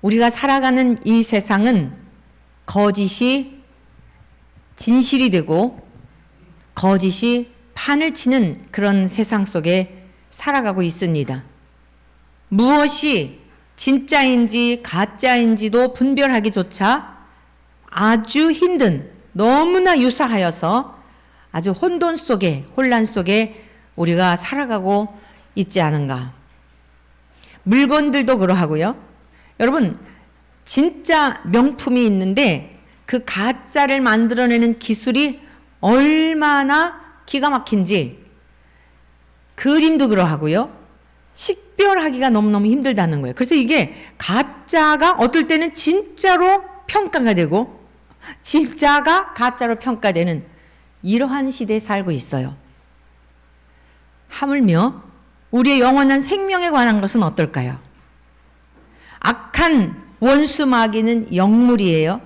우리가 살아가는 이 세상은 거짓이 진실이 되고 거짓이 판을 치는 그런 세상 속에 살아가고 있습니다. 무엇이 진짜인지 가짜인지도 분별하기조차 아주 힘든, 너무나 유사하여서 아주 혼돈 속에, 혼란 속에 우리가 살아가고 있지 않은가. 물건들도 그러하고요. 여러분, 진짜 명품이 있는데 그 가짜를 만들어내는 기술이 얼마나 기가 막힌지, 그림도 그러하고요. 식별하기가 너무너무 힘들다는 거예요. 그래서 이게 가짜가 어떨 때는 진짜로 평가가 되고 진짜가 가짜로 평가되는 이러한 시대에 살고 있어요. 하물며 우리의 영원한 생명에 관한 것은 어떨까요? 악한 원수 마귀는 영물이에요.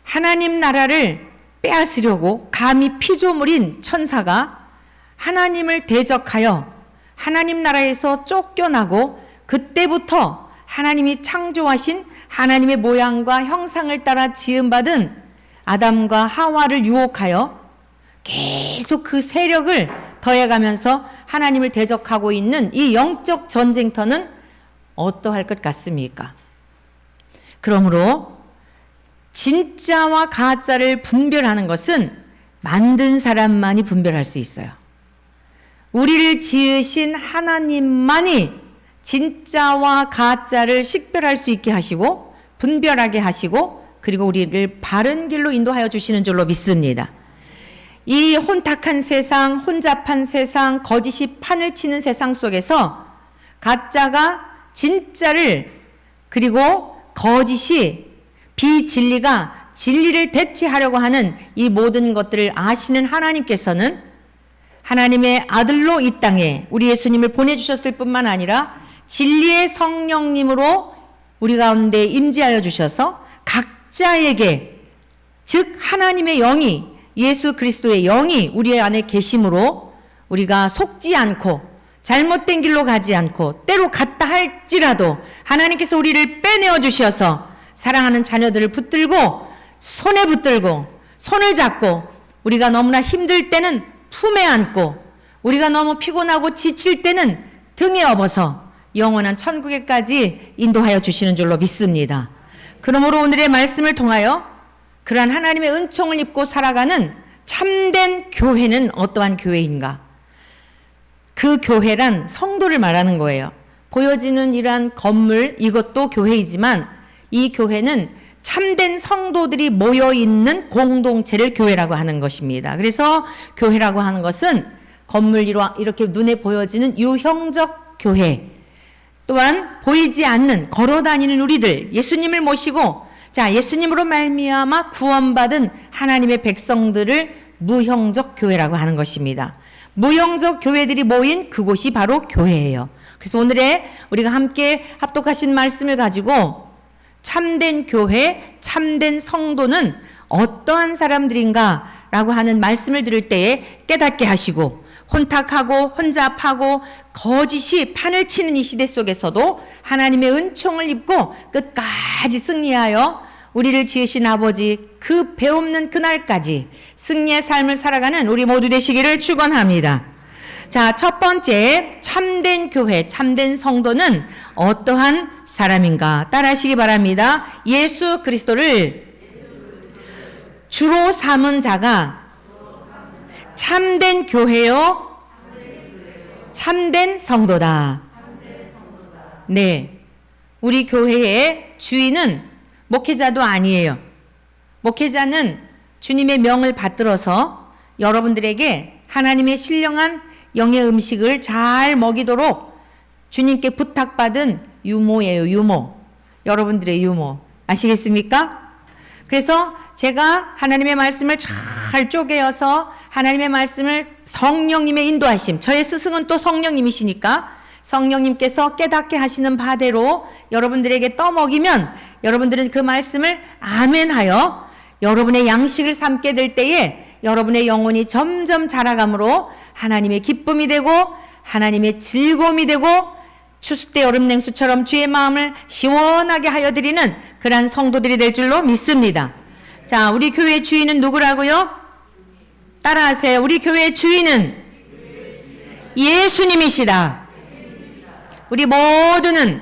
하나님 나라를 빼앗으려고 감히 피조물인 천사가 하나님을 대적하여 하나님 나라에서 쫓겨나고 그때부터 하나님이 창조하신 하나님의 모양과 형상을 따라 지음받은 아담과 하와를 유혹하여 계속 그 세력을 더해가면서 하나님을 대적하고 있는 이 영적 전쟁터는 어떠할 것 같습니까? 그러므로 진짜와 가짜를 분별하는 것은 만든 사람만이 분별할 수 있어요. 우리를 지으신 하나님만이 진짜와 가짜를 식별할 수 있게 하시고 분별하게 하시고 그리고 우리를 바른 길로 인도하여 주시는 줄로 믿습니다. 이 혼탁한 세상, 혼잡한 세상, 거짓이 판을 치는 세상 속에서 가짜가 진짜를, 그리고 거짓이, 비진리가 진리를 대체하려고 하는 이 모든 것들을 아시는 하나님께서는 하나님의 아들로 이 땅에 우리 예수님을 보내주셨을 뿐만 아니라 진리의 성령님으로 우리 가운데 임재하여 주셔서 각자에게, 즉 하나님의 영이, 예수 그리스도의 영이 우리 안에 계심으로 우리가 속지 않고 잘못된 길로 가지 않고 때로 갔다 할지라도 하나님께서 우리를 빼내어 주셔서 사랑하는 자녀들을 붙들고 손에 붙들고 손을 잡고 우리가 너무나 힘들 때는 품에 안고 우리가 너무 피곤하고 지칠 때는 등에 업어서 영원한 천국에까지 인도하여 주시는 줄로 믿습니다. 그러므로 오늘의 말씀을 통하여 그러한 하나님의 은총을 입고 살아가는 참된 교회는 어떠한 교회인가? 그 교회란 성도를 말하는 거예요. 보여지는 이러한 건물, 이것도 교회이지만 이 교회는 참된 성도들이 모여있는 공동체를 교회라고 하는 것입니다. 그래서 교회라고 하는 것은 건물 이렇게 눈에 보여지는 유형적 교회, 또한 보이지 않는 걸어다니는 우리들, 예수님을 모시고 자, 예수님으로 말미암아 구원받은 하나님의 백성들을 무형적 교회라고 하는 것입니다. 무형적 교회들이 모인 그곳이 바로 교회예요. 그래서 오늘의 우리가 함께 합독하신 말씀을 가지고 참된 교회, 참된 성도는 어떠한 사람들인가 라고 하는 말씀을 들을 때에 깨닫게 하시고 혼탁하고 혼잡하고 거짓이 판을 치는 이 시대 속에서도 하나님의 은총을 입고 끝까지 승리하여 우리를 지으신 아버지 그 배없는 그날까지 승리의 삶을 살아가는 우리 모두 되시기를 축원합니다. 자, 첫 번째 참된 교회, 참된 성도는 어떠한 사람인가? 따라하시기 바랍니다. 예수 그리스도를 주로 삼은 자가 참된 교회요, 참된 성도다. 네, 우리 교회의 주인은 목회자도 아니에요. 목회자는 주님의 명을 받들어서 여러분들에게 하나님의 신령한 영의 음식을 잘 먹이도록 주님께 부탁받은 유모예요. 유모. 여러분들의 유모. 아시겠습니까? 그래서 제가 하나님의 말씀을 잘 쪼개어서 하나님의 말씀을 성령님의 인도하심, 저의 스승은 또 성령님이시니까 성령님께서 깨닫게 하시는 바대로 여러분들에게 떠먹이면 여러분들은 그 말씀을 아멘하여 여러분의 양식을 삼게 될 때에 여러분의 영혼이 점점 자라감으로 하나님의 기쁨이 되고 하나님의 즐거움이 되고 추수 때 여름 냉수처럼 주의 마음을 시원하게 하여 드리는 그러한 성도들이 될 줄로 믿습니다. 자, 우리 교회 주인은 누구라고요? 따라하세요. 우리 교회 주인은 예수님이시다. 우리 모두는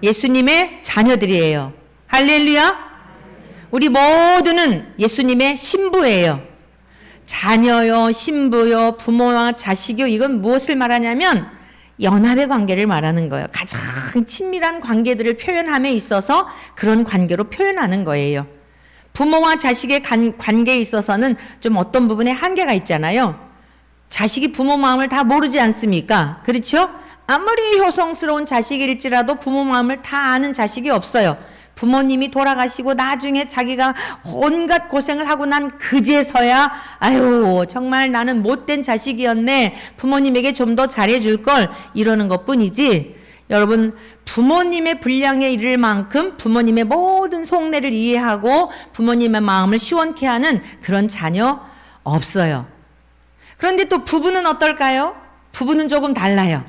예수님의 자녀들이에요. 할렐루야. 우리 모두는 예수님의 신부예요. 자녀요, 신부요, 부모와 자식요, 이건 무엇을 말하냐면 연합의 관계를 말하는 거예요. 가장 친밀한 관계들을 표현함에 있어서 그런 관계로 표현하는 거예요. 부모와 자식의 관계에 있어서는 좀 어떤 부분에 한계가 있잖아요. 자식이 부모 마음을 다 모르지 않습니까? 그렇죠? 아무리 효성스러운 자식일지라도 부모 마음을 다 아는 자식이 없어요. 부모님이 돌아가시고 나중에 자기가 온갖 고생을 하고 난 그제서야 아유 정말 나는 못된 자식이었네, 부모님에게 좀 더 잘해줄 걸, 이러는 것뿐이지, 여러분 부모님의 분량에 이를 만큼 부모님의 모든 속내를 이해하고 부모님의 마음을 시원케 하는 그런 자녀 없어요. 그런데 또 부부는 어떨까요? 부부는 조금 달라요.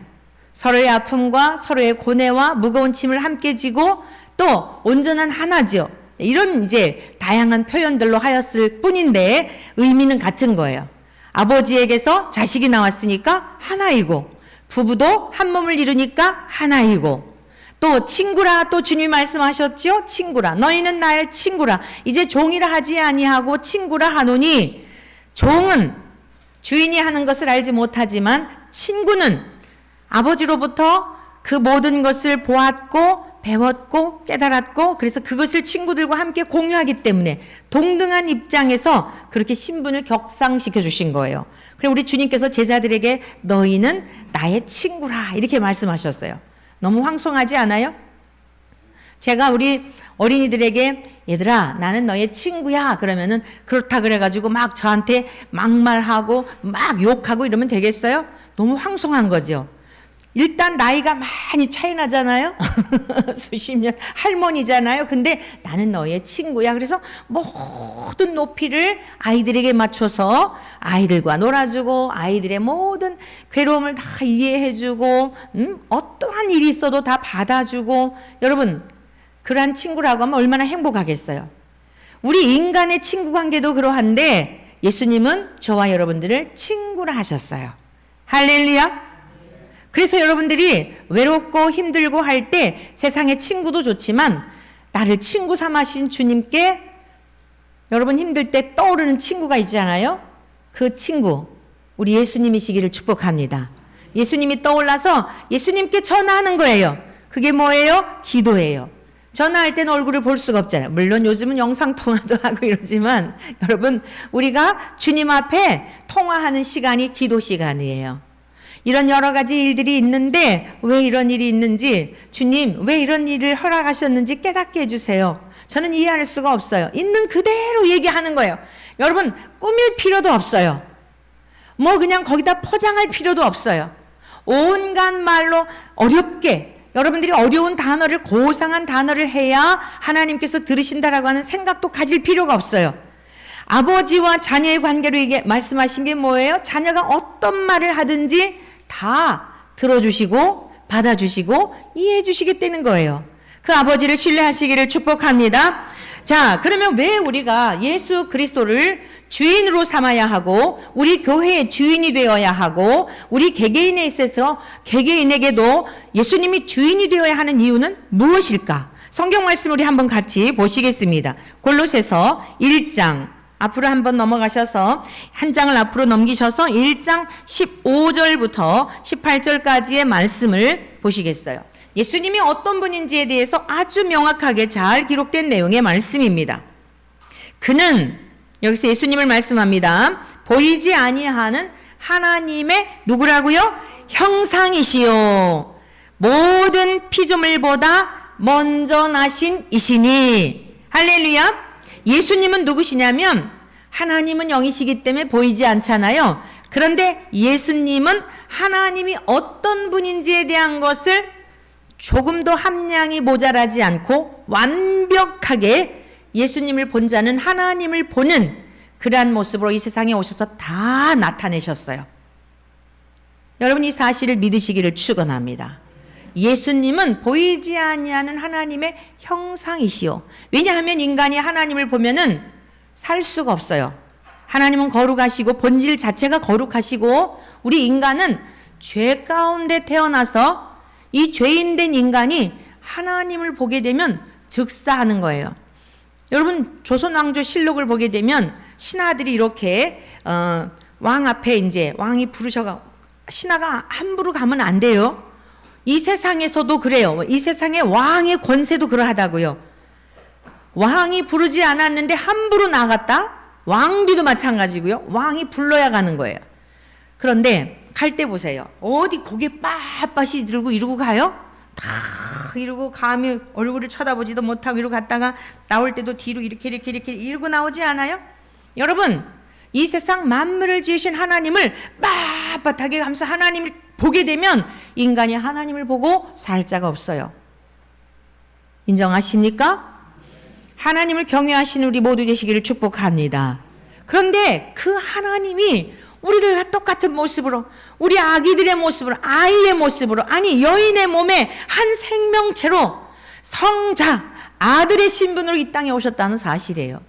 서로의 아픔과 서로의 고뇌와 무거운 짐을 함께 지고 또 온전한 하나죠. 이런 이제 다양한 표현들로 하였을 뿐인데 의미는 같은 거예요. 아버지에게서 자식이 나왔으니까 하나이고, 부부도 한 몸을 이루니까 하나이고, 또 친구라, 또 주님이 말씀하셨죠. 친구라, 너희는 나의 친구라. 이제 종이라 하지 아니하고 친구라 하노니, 종은 주인이 하는 것을 알지 못하지만 친구는 아버지로부터 그 모든 것을 보았고 배웠고 깨달았고, 그래서 그것을 친구들과 함께 공유하기 때문에 동등한 입장에서 그렇게 신분을 격상시켜 주신 거예요. 그리고 우리 주님께서 제자들에게 너희는 나의 친구라 이렇게 말씀하셨어요. 너무 황송하지 않아요? 제가 우리 어린이들에게 얘들아 나는 너의 친구야 그러면은 그렇다 그래가지고 막 저한테 막말하고 막 욕하고 이러면 되겠어요? 너무 황송한 거죠. 일단 나이가 많이 차이 나잖아요. 수십 년 할머니잖아요. 근데 나는 너의 친구야. 그래서 모든 높이를 아이들에게 맞춰서 아이들과 놀아주고 아이들의 모든 괴로움을 다 이해해주고 어떠한 일이 있어도 다 받아주고, 여러분 그러한 친구라고 하면 얼마나 행복하겠어요. 우리 인간의 친구 관계도 그러한데 예수님은 저와 여러분들을 친구라 하셨어요. 할렐루야. 그래서 여러분들이 외롭고 힘들고 할 때 세상의 친구도 좋지만 나를 친구 삼으신 주님께 여러분 힘들 때 떠오르는 친구가 있잖아요. 그 친구 우리 예수님이시기를 축복합니다. 예수님이 떠올라서 예수님께 전화하는 거예요. 그게 뭐예요? 기도예요. 전화할 때는 얼굴을 볼 수가 없잖아요. 물론 요즘은 영상통화도 하고 이러지만 여러분 우리가 주님 앞에 통화하는 시간이 기도 시간이에요. 이런 여러 가지 일들이 있는데 왜 이런 일이 있는지, 주님 왜 이런 일을 허락하셨는지 깨닫게 해주세요. 저는 이해할 수가 없어요. 있는 그대로 얘기하는 거예요. 여러분 꾸밀 필요도 없어요. 뭐 그냥 거기다 포장할 필요도 없어요. 온갖 말로 어렵게, 여러분들이 어려운 단어를, 고상한 단어를 해야 하나님께서 들으신다라고 하는 생각도 가질 필요가 없어요. 아버지와 자녀의 관계로 이게 말씀하신 게 뭐예요? 자녀가 어떤 말을 하든지 다 들어주시고 받아주시고 이해해 주시겠다는 거예요. 그 아버지를 신뢰하시기를 축복합니다. 자, 그러면 왜 우리가 예수 그리스도를 주인으로 삼아야 하고 우리 교회의 주인이 되어야 하고 우리 개개인에 있어서 개개인에게도 예수님이 주인이 되어야 하는 이유는 무엇일까? 성경 말씀 우리 한번 같이 보시겠습니다. 골로새서 1장 앞으로 한번 넘어가셔서 한 장을 앞으로 넘기셔서 1장 15절부터 18절까지의 말씀을 보시겠어요. 예수님이 어떤 분인지에 대해서 아주 명확하게 잘 기록된 내용의 말씀입니다. 그는, 여기서 예수님을 말씀합니다. 보이지 아니하는 하나님의 누구라고요? 형상이시요 모든 피조물보다 먼저 나신 이시니. 할렐루야. 예수님은 누구시냐면 하나님은 영이시기 때문에 보이지 않잖아요. 그런데 예수님은 하나님이 어떤 분인지에 대한 것을 조금도 함량이 모자라지 않고 완벽하게 예수님을 본 자는 하나님을 보는 그러한 모습으로 이 세상에 오셔서 다 나타내셨어요. 여러분 이 사실을 믿으시기를 축원합니다. 예수님은 보이지 아니하는 하나님의 형상이시오. 왜냐하면 인간이 하나님을 보면은 살 수가 없어요. 하나님은 거룩하시고 본질 자체가 거룩하시고 우리 인간은 죄 가운데 태어나서 이 죄인된 인간이 하나님을 보게 되면 즉사하는 거예요. 여러분 조선왕조실록을 보게 되면 신하들이 이렇게 왕 앞에 이제 왕이 부르셔가 신하가 함부로 가면 안 돼요. 이 세상에서도 그래요. 이 세상의 왕의 권세도 그러하다고요. 왕이 부르지 않았는데 함부로 나갔다? 왕비도 마찬가지고요. 왕이 불러야 가는 거예요. 그런데 갈 때 보세요. 어디 고개 빳빳이 들고 이러고 가요? 다 이러고 감히 얼굴을 쳐다보지도 못하고 이러고 갔다가 나올 때도 뒤로 이렇게 이러고 나오지 않아요? 여러분 이 세상 만물을 지으신 하나님을 빳빳하게 가면서 하나님을 보게 되면 인간이 하나님을 보고 살 자가 없어요. 인정하십니까? 하나님을 경외하시는 우리 모두 되시기를 축복합니다. 그런데 그 하나님이 우리들과 똑같은 모습으로 우리 아기들의 모습으로 아이의 모습으로 아니 여인의 몸에 한 생명체로 성자 아들의 신분으로 이 땅에 오셨다는 사실이에요.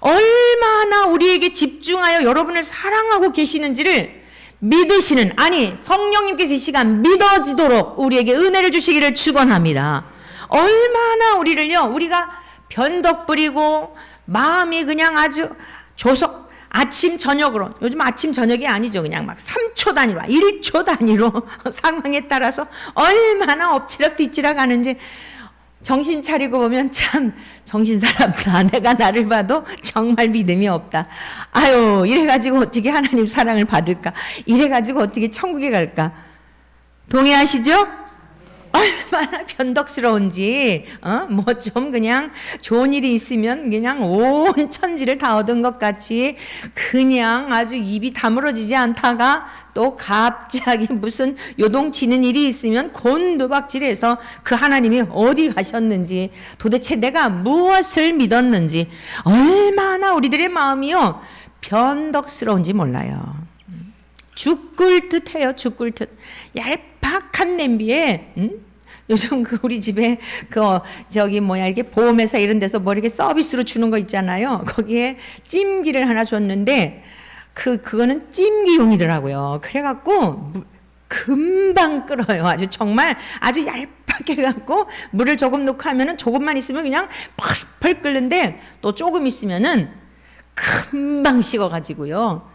얼마나 우리에게 집중하여 여러분을 사랑하고 계시는지를 믿으시는 아니 성령님께서 이 시간 믿어지도록 우리에게 은혜를 주시기를 축원합니다. 얼마나 우리를요 우리가 변덕 부리고 마음이 그냥 아주 조석 아침 저녁으로 요즘 아침 저녁이 아니죠. 그냥 막 3초 단위로 1초 단위로 상황에 따라서 얼마나 엎치락 뒤치락 하는지 정신 차리고 보면 참 정신 사납다. 내가 나를 봐도 정말 믿음이 없다. 아유 이래가지고 어떻게 하나님 사랑을 받을까? 이래가지고 어떻게 천국에 갈까? 동의하시죠? 얼마나 변덕스러운지 뭐 좀 그냥 좋은 일이 있으면 그냥 온 천지를 다 얻은 것 같이 그냥 아주 입이 다물어지지 않다가 또 갑자기 무슨 요동치는 일이 있으면 곤두박질해서 그 하나님이 어디 가셨는지 도대체 내가 무엇을 믿었는지 얼마나 우리들의 마음이요 변덕스러운지 몰라요. 죽을 듯 해요. 죽을 듯. 얄팍한 냄비에 요즘 그 우리 집에 이렇게 보험회사 이런 데서 뭐 이렇게 서비스로 주는 거 있잖아요. 거기에 찜기를 하나 줬는데 그거는 찜기용이더라고요. 그래갖고 금방 끓어요. 아주 정말 아주 얄팍해 갖고 물을 조금 넣고 하면은 조금만 있으면 그냥 펄펄 끓는데 또 조금 있으면은 금방 식어가지고요.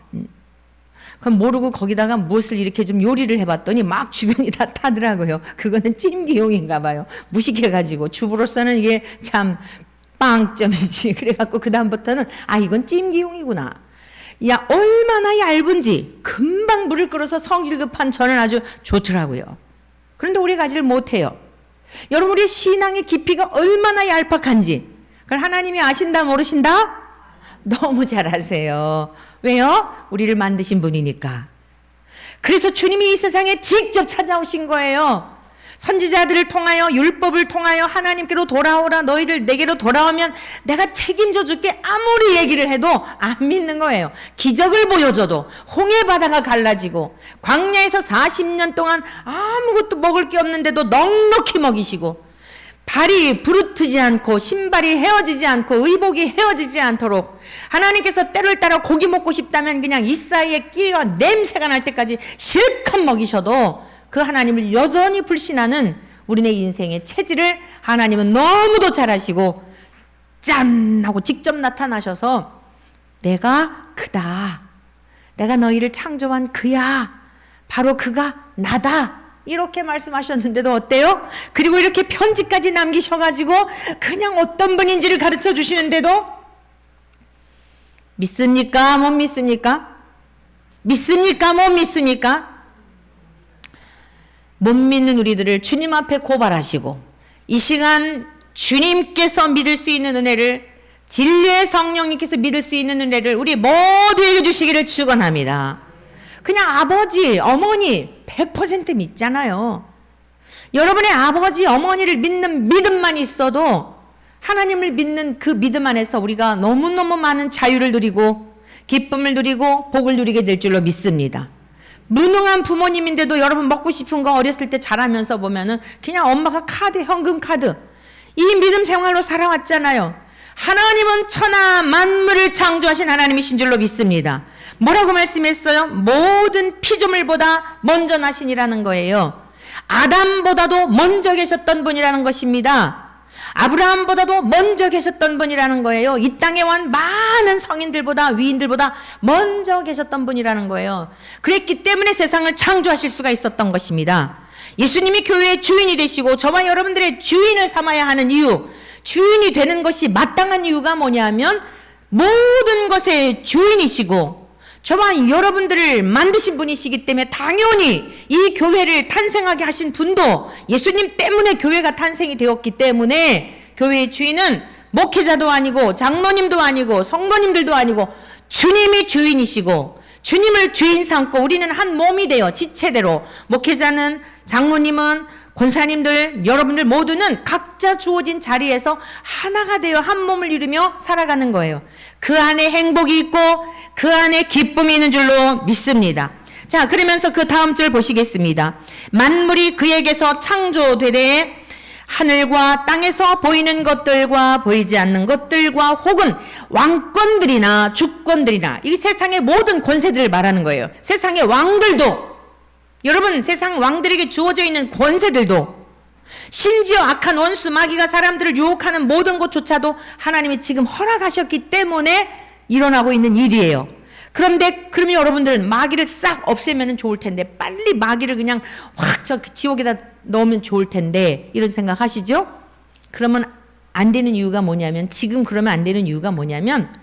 그럼 모르고 거기다가 무엇을 이렇게 좀 요리를 해봤더니 막 주변이 다 타더라고요. 그거는 찜기용인가 봐요. 무식해가지고 주부로서는 이게 참 빵점이지. 그래갖고 그 다음부터는 이건 찜기용이구나. 야 얼마나 얇은지 금방 물을 끓여서 성질 급한 저는 아주 좋더라고요. 그런데 우리가 가지를 못해요. 여러분 우리 신앙의 깊이가 얼마나 얄팍한지 그걸 하나님이 아신다 모르신다? 너무 잘 아세요. 왜요? 우리를 만드신 분이니까. 그래서 주님이 이 세상에 직접 찾아오신 거예요. 선지자들을 통하여 율법을 통하여 하나님께로 돌아오라 너희들 내게로 돌아오면 내가 책임져 줄게 아무리 얘기를 해도 안 믿는 거예요. 기적을 보여줘도 홍해 바다가 갈라지고 광야에서 40년 동안 아무것도 먹을 게 없는데도 넉넉히 먹이시고 발이 부르트지 않고 신발이 헤어지지 않고 의복이 헤어지지 않도록 하나님께서 때를 따라 고기 먹고 싶다면 그냥 이 사이에 끼가 냄새가 날 때까지 실컷 먹이셔도 그 하나님을 여전히 불신하는 우리네 인생의 체질을 하나님은 너무도 잘 아시고 짠 하고 직접 나타나셔서 내가 그다. 내가 너희를 창조한 그야. 바로 그가 나다. 이렇게 말씀하셨는데도 어때요? 그리고 이렇게 편지까지 남기셔가지고 그냥 어떤 분인지를 가르쳐 주시는데도 믿습니까? 못 믿습니까? 믿습니까? 못 믿습니까? 못 믿는 우리들을 주님 앞에 고발하시고 이 시간 주님께서 믿을 수 있는 은혜를 진리의 성령님께서 믿을 수 있는 은혜를 우리 모두에게 주시기를 축원합니다. 그냥 아버지, 어머니 100% 믿잖아요. 여러분의 아버지, 어머니를 믿는 믿음만 있어도 하나님을 믿는 그 믿음 안에서 우리가 너무너무 많은 자유를 누리고 기쁨을 누리고 복을 누리게 될 줄로 믿습니다. 무능한 부모님인데도 여러분 먹고 싶은 거 어렸을 때 자라면서 보면은 그냥 엄마가 카드, 현금 카드. 이 믿음 생활로 살아왔잖아요. 하나님은 천하 만물을 창조하신 하나님이신 줄로 믿습니다. 뭐라고 말씀했어요? 모든 피조물보다 먼저 나신이라는 거예요. 아담보다도 먼저 계셨던 분이라는 것입니다. 아브라함보다도 먼저 계셨던 분이라는 거예요. 이 땅에 온 많은 성인들보다, 위인들보다 먼저 계셨던 분이라는 거예요. 그랬기 때문에 세상을 창조하실 수가 있었던 것입니다. 예수님이 교회의 주인이 되시고 저와 여러분들의 주인을 삼아야 하는 이유, 주인이 되는 것이 마땅한 이유가 뭐냐면 모든 것의 주인이시고 저와 여러분들을 만드신 분이시기 때문에 당연히 이 교회를 탄생하게 하신 분도 예수님 때문에 교회가 탄생이 되었기 때문에 교회의 주인은 목회자도 아니고 장로님도 아니고 성도님들도 아니고 주님이 주인이시고 주님을 주인 삼고 우리는 한 몸이 되어 지체대로 목회자는 장로님은 권사님들 여러분들 모두는 각자 주어진 자리에서 하나가 되어 한 몸을 이루며 살아가는 거예요. 그 안에 행복이 있고 그 안에 기쁨이 있는 줄로 믿습니다. 자, 그러면서 그 다음 절 보시겠습니다. 만물이 그에게서 창조되되 하늘과 땅에서 보이는 것들과 보이지 않는 것들과 혹은 왕권들이나 주권들이나 이 세상의 모든 권세들을 말하는 거예요. 세상의 왕들도 여러분 세상 왕들에게 주어져 있는 권세들도 심지어 악한 원수 마귀가 사람들을 유혹하는 모든 것조차도 하나님이 지금 허락하셨기 때문에 일어나고 있는 일이에요. 그런데 그러면 여러분들 마귀를 싹 없애면 좋을 텐데 빨리 마귀를 그냥 확 저 지옥에다 넣으면 좋을 텐데 이런 생각 하시죠? 그러면 안 되는 이유가 뭐냐면 지금 그러면 안 되는 이유가 뭐냐면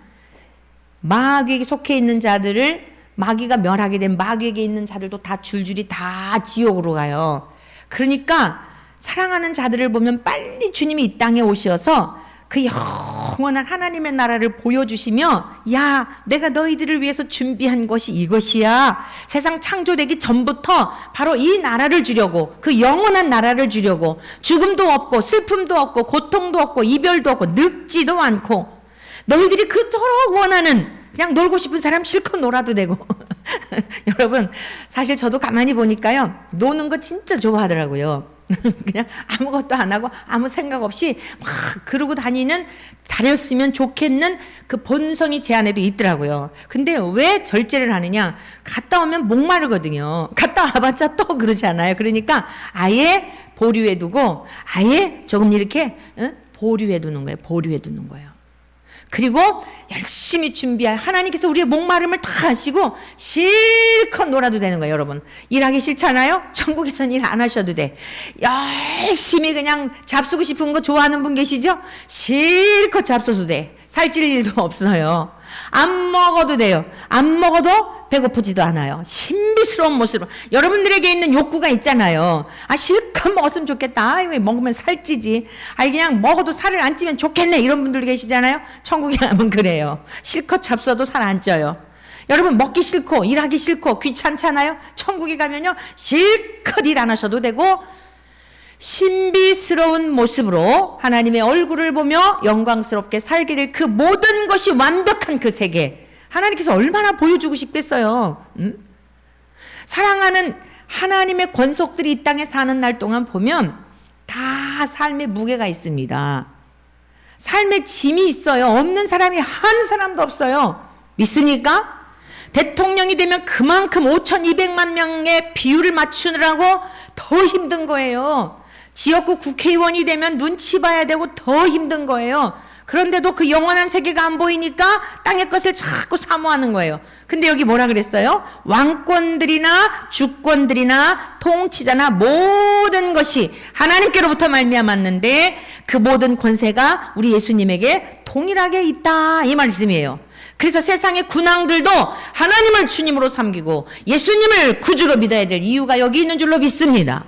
마귀에게 속해 있는 자들을 마귀가 멸하게 된 마귀에게 있는 자들도 다 줄줄이 다 지옥으로 가요. 그러니까 사랑하는 자들을 보면 빨리 주님이 이 땅에 오셔서 그 영원한 하나님의 나라를 보여주시며 야 내가 너희들을 위해서 준비한 것이 이것이야. 세상 창조되기 전부터 바로 이 나라를 주려고 그 영원한 나라를 주려고 죽음도 없고 슬픔도 없고 고통도 없고 이별도 없고 늙지도 않고 너희들이 그토록 원하는 그냥 놀고 싶은 사람 실컷 놀아도 되고 여러분 사실 저도 가만히 보니까요 노는 거 진짜 좋아하더라고요. 그냥 아무것도 안 하고 아무 생각 없이 막 그러고 다니는 다녔으면 좋겠는 그 본성이 제 안에도 있더라고요. 근데 왜 절제를 하느냐? 갔다 오면 목마르거든요. 갔다 와봤자 또 그러지 않아요. 그러니까 아예 보류해 두고 아예 조금 이렇게 보류해 두는 거예요. 보류해 두는 거예요. 그리고 열심히 준비할 하나님께서 우리의 목마름을 다 하시고 실컷 놀아도 되는 거예요. 여러분 일하기 싫잖아요. 천국에서는 일 안 하셔도 돼. 열심히 그냥 잡수고 싶은 거 좋아하는 분 계시죠? 실컷 잡숴도 돼. 살찔 일도 없어요. 안 먹어도 돼요. 안 먹어도 배고프지도 않아요. 신비스러운 모습으로 여러분들에게 있는 욕구가 있잖아요. 아 실컷 먹었으면 좋겠다. 왜 먹으면 살찌지. 아 그냥 먹어도 살을 안 찌면 좋겠네. 이런 분들 계시잖아요. 천국에 가면 그래요. 실컷 잡숴도 살 안 쪄요. 여러분 먹기 싫고 일하기 싫고 귀찮잖아요. 천국에 가면요 실컷 일 안 하셔도 되고 신비스러운 모습으로 하나님의 얼굴을 보며 영광스럽게 살게 될 그 모든 것이 완벽한 그 세계 하나님께서 얼마나 보여주고 싶겠어요. 사랑하는 하나님의 권속들이 이 땅에 사는 날 동안 보면 다 삶의 무게가 있습니다. 삶의 짐이 있어요. 없는 사람이 한 사람도 없어요. 믿습니까? 대통령이 되면 그만큼 5,200만 명의 비율을 맞추느라고 더 힘든 거예요. 지역구 국회의원이 되면 눈치 봐야 되고 더 힘든 거예요. 그런데도 그 영원한 세계가 안 보이니까 땅의 것을 자꾸 사모하는 거예요. 근데 여기 뭐라 그랬어요? 왕권들이나 주권들이나 통치자나 모든 것이 하나님께로부터 말미암았는데 그 모든 권세가 우리 예수님에게 동일하게 있다 이 말씀이에요. 그래서 세상의 군왕들도 하나님을 주님으로 섬기고 예수님을 구주로 믿어야 될 이유가 여기 있는 줄로 믿습니다.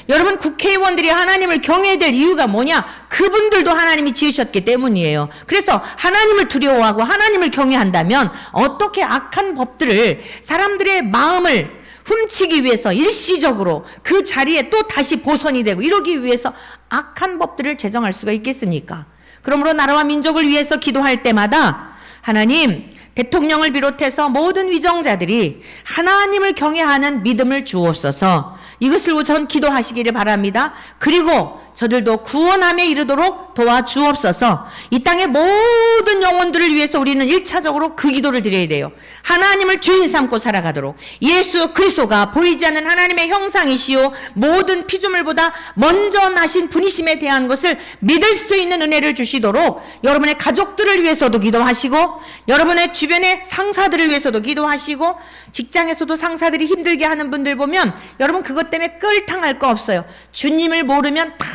여러분 국회의원들이 하나님을 경외해야 될 이유가 뭐냐? 그분들도 하나님이 지으셨기 때문이에요. 그래서 하나님을 두려워하고 하나님을 경외한다면 어떻게 악한 법들을 사람들의 마음을 훔치기 위해서 일시적으로 그 자리에 또 다시 보선이 되고 이러기 위해서 악한 법들을 제정할 수가 있겠습니까? 그러므로 나라와 민족을 위해서 기도할 때마다 하나님, 대통령을 비롯해서 모든 위정자들이 하나님을 경외하는 믿음을 주옵소서. 이것을 우선 기도하시기를 바랍니다. 그리고 저들도 구원함에 이르도록 도와주옵소서. 이 땅의 모든 영혼들을 위해서 우리는 1차적으로 그 기도를 드려야 돼요. 하나님을 주인 삼고 살아가도록 예수 그리스도가 보이지 않는 하나님의 형상이시오 모든 피조물보다 먼저 나신 분이심에 대한 것을 믿을 수 있는 은혜를 주시도록 여러분의 가족들을 위해서도 기도하시고 여러분의 주변의 상사들을 위해서도 기도하시고 직장에서도 상사들이 힘들게 하는 분들 보면 여러분 그것 때문에 끌탕할 거 없어요. 주님을 모르면 다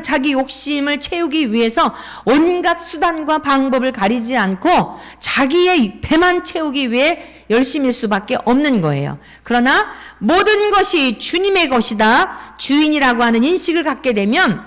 자기 욕심을 채우기 위해서 온갖 수단과 방법을 가리지 않고 자기의 배만 채우기 위해 열심일 수밖에 없는 거예요. 그러나 모든 것이 주님의 것이다, 주인이라고 하는 인식을 갖게 되면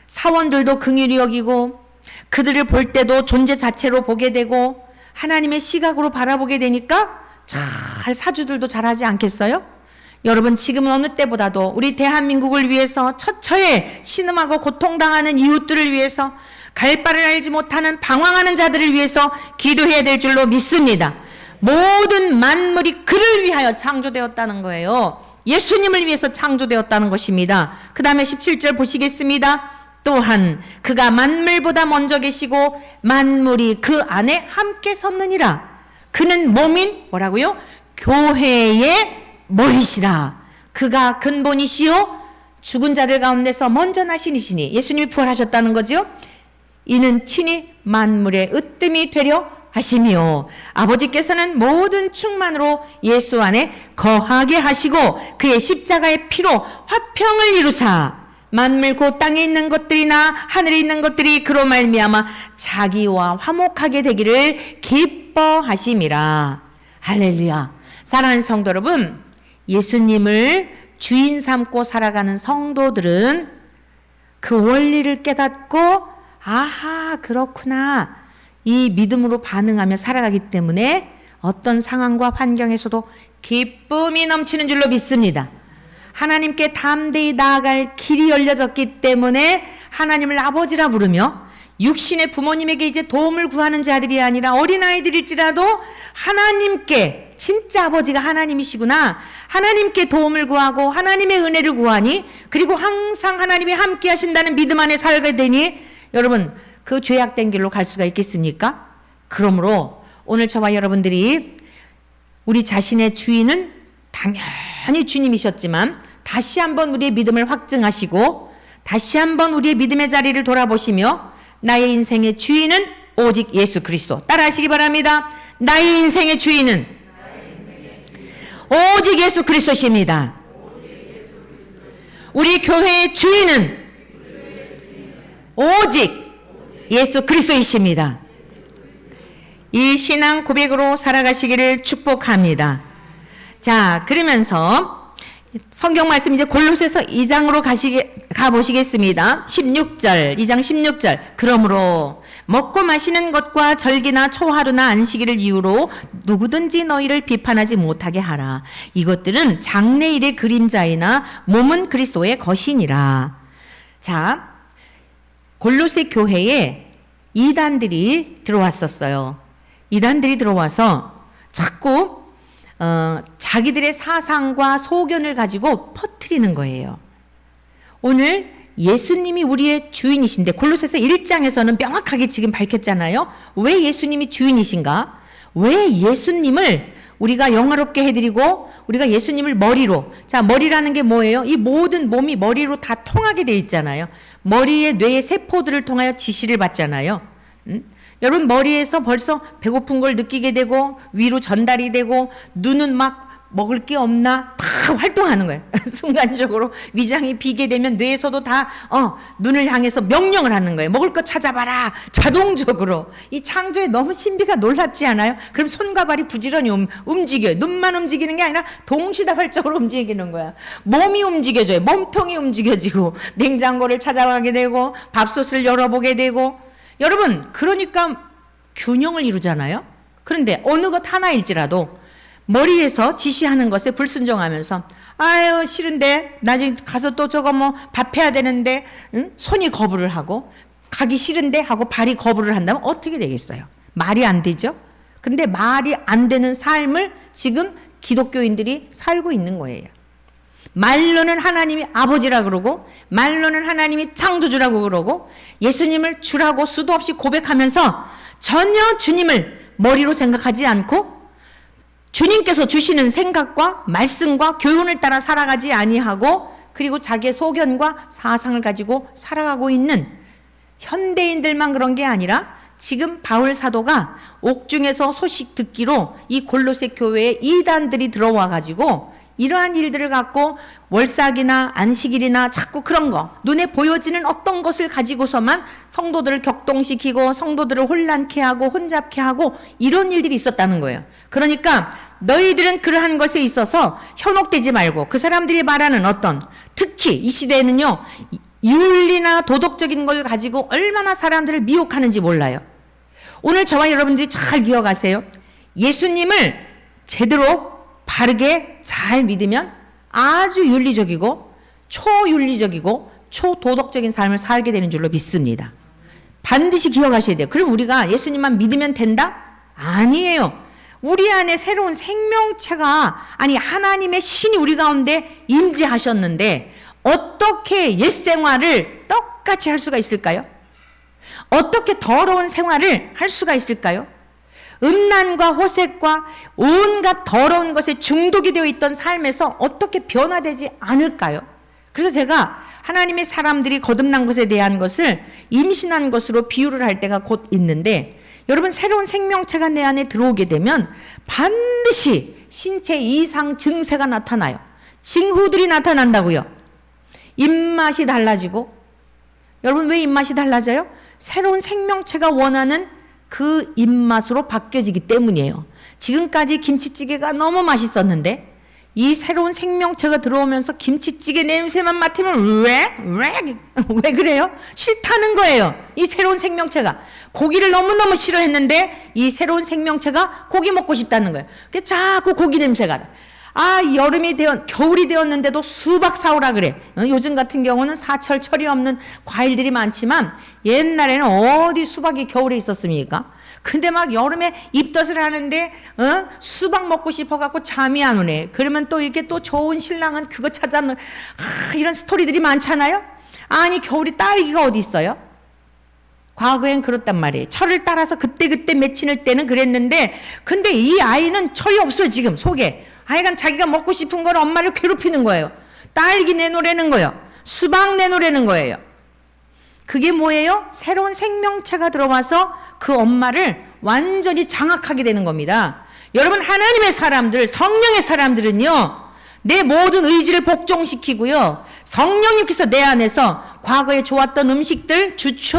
사원들도 긍휼히 여기고 그들을 볼 때도 존재 자체로 보게 되고 하나님의 시각으로 바라보게 되니까 잘 사주들도 잘하지 않겠어요? 여러분 지금은 어느 때보다도 우리 대한민국을 위해서 처처에 신음하고 고통당하는 이웃들을 위해서 갈 바를 알지 못하는 방황하는 자들을 위해서 기도해야 될 줄로 믿습니다. 모든 만물이 그를 위하여 창조되었다는 거예요. 예수님을 위해서 창조되었다는 것입니다. 그 다음에 17절 보시겠습니다. 또한 그가 만물보다 먼저 계시고 만물이 그 안에 함께 섰느니라. 그는 몸인 뭐라고요? 교회의 머리시라. 그가 근본이시요 죽은 자들 가운데서 먼저 나신 이시니 예수님이 부활하셨다는 거죠. 이는 친히 만물의 으뜸이 되려 하시며 아버지께서는 모든 충만으로 예수 안에 거하게 하시고 그의 십자가의 피로 화평을 이루사 만물 곧 땅에 있는 것들이나 하늘에 있는 것들이 그로 말미암아 자기와 화목하게 되기를 기뻐하심이라. 할렐루야. 사랑하는 성도 여러분, 예수님을 주인 삼고 살아가는 성도들은 그 원리를 깨닫고 아하 그렇구나 이 믿음으로 반응하며 살아가기 때문에 어떤 상황과 환경에서도 기쁨이 넘치는 줄로 믿습니다. 하나님께 담대히 나아갈 길이 열려졌기 때문에 하나님을 아버지라 부르며 육신의 부모님에게 이제 도움을 구하는 자들이 아니라 어린아이들일지라도 하나님께 진짜 아버지가 하나님이시구나 하나님께 도움을 구하고 하나님의 은혜를 구하니 그리고 항상 하나님이 함께 하신다는 믿음 안에 살게 되니 여러분 그 죄악된 길로 갈 수가 있겠습니까? 그러므로 오늘 저와 여러분들이 우리 자신의 주인은 당연히 주님이셨지만 다시 한번 우리의 믿음을 확증하시고 다시 한번 우리의 믿음의 자리를 돌아보시며 나의 인생의 주인은 오직 예수 그리스도. 따라하시기 바랍니다. 나의 인생의 주인은 오직 예수 그리스도십니다. 우리 교회의 주인은 오직 예수 그리스도이십니다. 이 신앙 고백으로 살아가시기를 축복합니다. 자, 그러면서 성경 말씀 이제 골로새서 2장으로 가보시겠습니다. 16절, 2장 16절. 그러므로 먹고 마시는 것과 절기나 초하루나 안식일을 이유로 누구든지 너희를 비판하지 못하게 하라. 이것들은 장래일의 그림자이나 몸은 그리스도의 것이니라. 자, 골로새 교회에 이단들이 들어왔었어요. 이단들이 들어와서 자꾸 자기들의 사상과 소견을 가지고 퍼뜨리는 거예요. 오늘 예수님이 우리의 주인이신데 골로새서 1장에서는 명확하게 지금 밝혔잖아요. 왜 예수님이 주인이신가? 왜 예수님을 우리가 영화롭게 해드리고 우리가 예수님을 머리로, 자 머리라는 게 뭐예요? 이 모든 몸이 머리로 다 통하게 돼 있잖아요. 머리의 뇌의 세포들을 통하여 지시를 받잖아요. 여러분 머리에서 벌써 배고픈 걸 느끼게 되고 위로 전달이 되고 눈은 막 먹을 게 없나 다 활동하는 거예요. 순간적으로 위장이 비게 되면 뇌에서도 다 눈을 향해서 명령을 하는 거예요. 먹을 거 찾아봐라. 자동적으로. 이 창조에 너무 신비가 놀랍지 않아요? 그럼 손과 발이 부지런히 움직여요. 눈만 움직이는 게 아니라 동시다발적으로 움직이는 거야. 몸이 움직여져요. 몸통이 움직여지고 냉장고를 찾아가게 되고 밥솥을 열어보게 되고 여러분 그러니까 균형을 이루잖아요. 그런데 어느 것 하나일지라도 머리에서 지시하는 것에 불순종하면서 아유 싫은데 나중에 가서 또 저거 뭐 밥해야 되는데 손이 거부를 하고 가기 싫은데 하고 발이 거부를 한다면 어떻게 되겠어요? 말이 안 되죠. 그런데 말이 안 되는 삶을 지금 기독교인들이 살고 있는 거예요. 말로는 하나님이 아버지라 그러고 말로는 하나님이 창조주라고 그러고 예수님을 주라고 수도 없이 고백하면서 전혀 주님을 머리로 생각하지 않고 주님께서 주시는 생각과 말씀과 교훈을 따라 살아가지 아니하고 그리고 자기의 소견과 사상을 가지고 살아가고 있는 현대인들만 그런 게 아니라 지금 바울 사도가 옥중에서 소식 듣기로 이 골로새 교회에 이단들이 들어와 가지고 이러한 일들을 갖고 월삭이나 안식일이나 자꾸 그런 거 눈에 보여지는 어떤 것을 가지고서만 성도들을 격동시키고 성도들을 혼란케 하고 혼잡케 하고 이런 일들이 있었다는 거예요. 그러니까 너희들은 그러한 것에 있어서 현혹되지 말고 그 사람들이 말하는 어떤 특히 이 시대에는요 윤리나 도덕적인 걸 가지고 얼마나 사람들을 미혹하는지 몰라요. 오늘 저와 여러분들이 잘 기억하세요. 예수님을 제대로 바르게 잘 믿으면 아주 윤리적이고 초윤리적이고 초도덕적인 삶을 살게 되는 줄로 믿습니다. 반드시 기억하셔야 돼요. 그럼 우리가 예수님만 믿으면 된다? 아니에요. 우리 안에 새로운 생명체가 아니 하나님의 신이 우리 가운데 임재하셨는데 어떻게 옛 생활을 똑같이 할 수가 있을까요? 어떻게 더러운 생활을 할 수가 있을까요? 음란과 호색과 온갖 더러운 것에 중독이 되어 있던 삶에서 어떻게 변화되지 않을까요? 그래서 제가 하나님의 사람들이 거듭난 것에 대한 것을 임신한 것으로 비유를 할 때가 곧 있는데 여러분 새로운 생명체가 내 안에 들어오게 되면 반드시 신체 이상 증세가 나타나요. 징후들이 나타난다고요. 입맛이 달라지고 여러분 왜 입맛이 달라져요? 새로운 생명체가 원하는 그 입맛으로 바뀌어지기 때문이에요. 지금까지 김치찌개가 너무 맛있었는데 이 새로운 생명체가 들어오면서 김치찌개 냄새만 맡으면 왜 그래요? 싫다는 거예요. 이 새로운 생명체가 고기를 너무너무 싫어했는데 이 새로운 생명체가 고기 먹고 싶다는 거예요. 자꾸 고기 냄새가 나. 겨울이 되었는데도 수박 사오라 그래. 요즘 같은 경우는 사철철이 없는 과일들이 많지만 옛날에는 어디 수박이 겨울에 있었습니까? 근데 막 여름에 입덧을 하는데 수박 먹고 싶어갖고 잠이 안 오네. 그러면 또 이렇게 또 좋은 신랑은 그거 찾아는 이런 스토리들이 많잖아요. 아니 겨울에 딸기가 어디 있어요? 과거엔 그렇단 말이에요. 철을 따라서 그때그때 맺히는 때는 그랬는데 근데 이 아이는 철이 없어요. 지금 속에. 하여간 자기가 먹고 싶은 걸 엄마를 괴롭히는 거예요. 딸기 내놓으라는 거예요. 수박 내놓으라는 거예요. 그게 뭐예요? 새로운 생명체가 들어와서 그 엄마를 완전히 장악하게 되는 겁니다. 여러분 하나님의 사람들, 성령의 사람들은요. 내 모든 의지를 복종시키고요. 성령님께서 내 안에서 과거에 좋았던 음식들, 주초,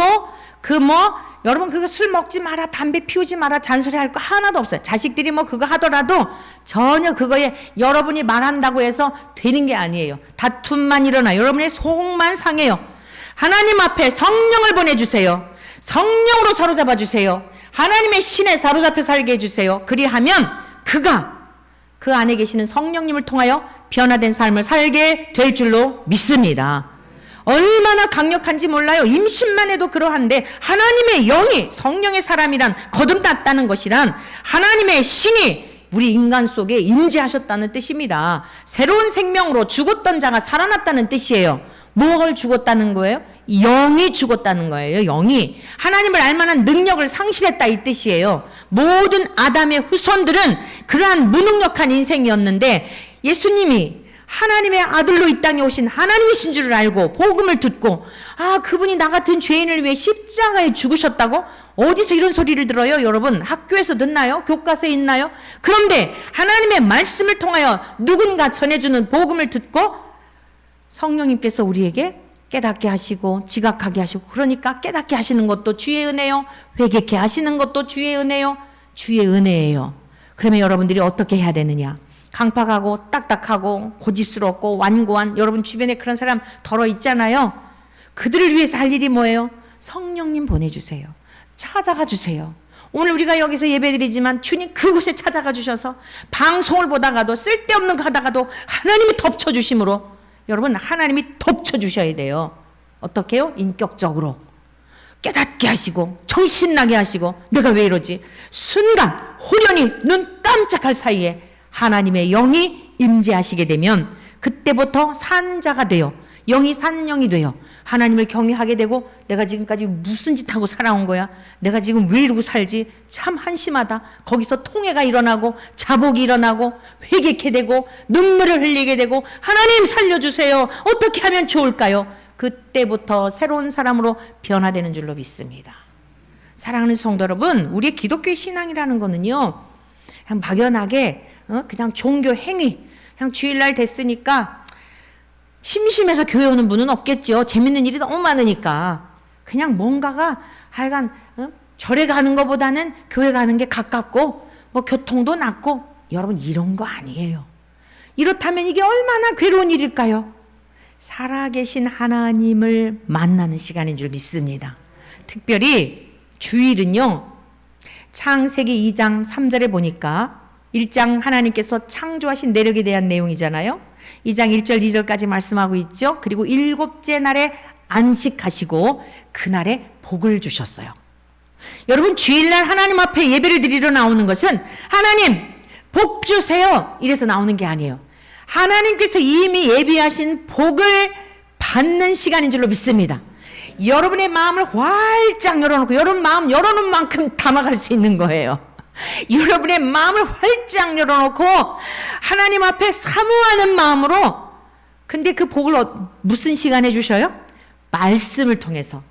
여러분 그거 술 먹지 마라, 담배 피우지 마라, 잔소리할 거 하나도 없어요. 자식들이 그거 하더라도 전혀 그거에 여러분이 말한다고 해서 되는 게 아니에요. 다툼만 일어나. 여러분의 속만 상해요. 하나님 앞에 성령을 보내주세요. 성령으로 사로잡아 주세요. 하나님의 신에 사로잡혀 살게 해주세요. 그리하면 그가 그 안에 계시는 성령님을 통하여 변화된 삶을 살게 될 줄로 믿습니다. 얼마나 강력한지 몰라요. 임신만 해도 그러한데 하나님의 영이 성령의 사람이란 거듭났다는 것이란 하나님의 신이 우리 인간 속에 임재하셨다는 뜻입니다. 새로운 생명으로 죽었던 자가 살아났다는 뜻이에요. 무엇을 죽었다는 거예요? 영이 죽었다는 거예요. 영이 하나님을 알만한 능력을 상실했다 이 뜻이에요. 모든 아담의 후손들은 그러한 무능력한 인생이었는데 예수님이 하나님의 아들로 이 땅에 오신 하나님이신 줄을 알고 복음을 듣고 그분이 나 같은 죄인을 위해 십자가에 죽으셨다고? 어디서 이런 소리를 들어요? 여러분 학교에서 듣나요? 교과서에 있나요? 그런데 하나님의 말씀을 통하여 누군가 전해주는 복음을 듣고 성령님께서 우리에게 깨닫게 하시고 지각하게 하시고 그러니까 깨닫게 하시는 것도 주의 은혜요. 회개케 하시는 것도 주의 은혜요. 주의 은혜예요. 그러면 여러분들이 어떻게 해야 되느냐? 강팍하고 딱딱하고 고집스럽고 완고한 여러분 주변에 그런 사람 덜어 있잖아요. 그들을 위해서 할 일이 뭐예요? 성령님 보내주세요. 찾아가 주세요. 오늘 우리가 여기서 예배드리지만 주님 그곳에 찾아가 주셔서 방송을 보다가도 쓸데없는 거 하다가도 하나님이 덮쳐주심으로 여러분 하나님이 덮쳐주셔야 돼요. 어떻게 해요? 인격적으로. 깨닫게 하시고 정신나게 하시고 내가 왜 이러지? 순간 호련히 눈 깜짝할 사이에 하나님의 영이 임재하시게 되면 그때부터 산 자가 돼요. 영이 산 영이 돼요. 하나님을 경외하게 되고 내가 지금까지 무슨 짓 하고 살아온 거야? 내가 지금 왜 이러고 살지? 참 한심하다. 거기서 통회가 일어나고 자복이 일어나고 회개케 되고 눈물을 흘리게 되고 하나님 살려주세요. 어떻게 하면 좋을까요? 그때부터 새로운 사람으로 변화되는 줄로 믿습니다. 사랑하는 성도 여러분, 우리의 기독교의 신앙이라는 거는요, 그냥 막연하게 그냥 종교 행위, 그냥 주일날 됐으니까 심심해서 교회 오는 분은 없겠죠. 재밌는 일이 너무 많으니까. 그냥 뭔가가 하여간 절에 가는 것보다는 교회 가는 게 가깝고 뭐 교통도 낫고, 여러분 이런 거 아니에요. 이렇다면 이게 얼마나 괴로운 일일까요? 살아계신 하나님을 만나는 시간인 줄 믿습니다. 특별히 주일은요, 창세기 2장 3절에 보니까 1장 하나님께서 창조하신 내력에 대한 내용이잖아요. 2장 1절 2절까지 말씀하고 있죠. 그리고 7째 날에 안식하시고 그날에 복을 주셨어요. 여러분 주일날 하나님 앞에 예배를 드리러 나오는 것은 하나님 복 주세요 이래서 나오는 게 아니에요. 하나님께서 이미 예비하신 복을 받는 시간인 줄로 믿습니다. 여러분의 마음을 활짝 열어놓고 여러분 마음 열어놓은 만큼 담아갈 수 있는 거예요. 여러분의 마음을 활짝 열어놓고 하나님 앞에 사모하는 마음으로. 근데 그 복을 무슨 시간에 주셔요? 말씀을 통해서.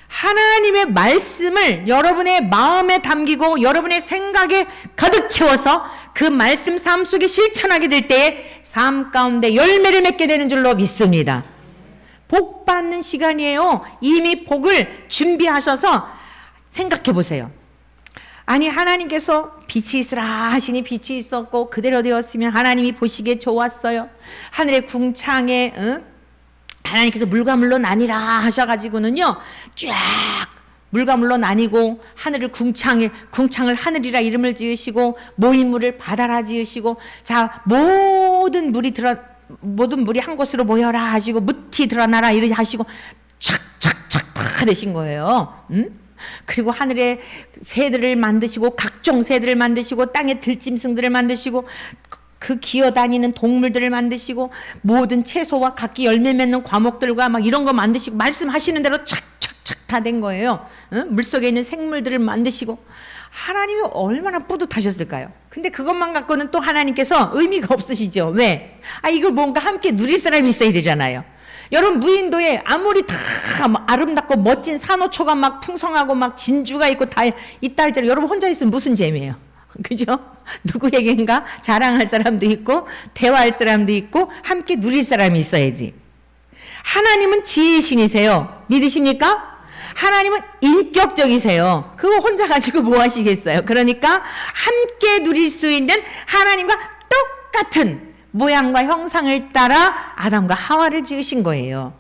하나님의 말씀을 여러분의 마음에 담기고 여러분의 생각에 가득 채워서 그 말씀 삶 속에 실천하게 될 때에 삶 가운데 열매를 맺게 되는 줄로 믿습니다. 복 받는 시간이에요. 이미 복을 준비하셔서 생각해 보세요. 아니 하나님께서 빛이 있으라 하시니 빛이 있었고 그대로 되었으면 하나님이 보시기에 좋았어요. 하늘의 궁창에 하나님께서 물과 물로 나뉘라 하셔가지고는요 쫙 물과 물로 나뉘고 하늘을 궁창을 하늘이라 이름을 지으시고 모일물을 바다라 지으시고 자 모든 물이 한 곳으로 모여라 하시고 무티 드러나라 이렇게 하시고 착착착 다 되신 거예요. 그리고 하늘에 새들을 만드시고 각종 새들을 만드시고 땅에 들짐승들을 만드시고 그 기어다니는 동물들을 만드시고 모든 채소와 각기 열매 맺는 과목들과 막 이런 거 만드시고 말씀하시는 대로 착착착 다 된 거예요. 물속에 있는 생물들을 만드시고 하나님이 얼마나 뿌듯하셨을까요? 근데 그것만 갖고는 또 하나님께서 의미가 없으시죠. 왜? 이걸 뭔가 함께 누릴 사람이 있어야 되잖아요. 여러분 무인도에 아무리 다 아름답고 멋진 산호초가 막 풍성하고 막 진주가 있고 다 있다 할지라도 여러분 혼자 있으면 무슨 재미예요? 그죠? 누구에겐가 자랑할 사람도 있고 대화할 사람도 있고 함께 누릴 사람이 있어야지. 하나님은 지혜의 신이세요. 믿으십니까? 하나님은 인격적이세요. 그거 혼자 가지고 뭐 하시겠어요? 그러니까 함께 누릴 수 있는 하나님과 똑같은 모양과 형상을 따라 아담과 하와를 지으신 거예요.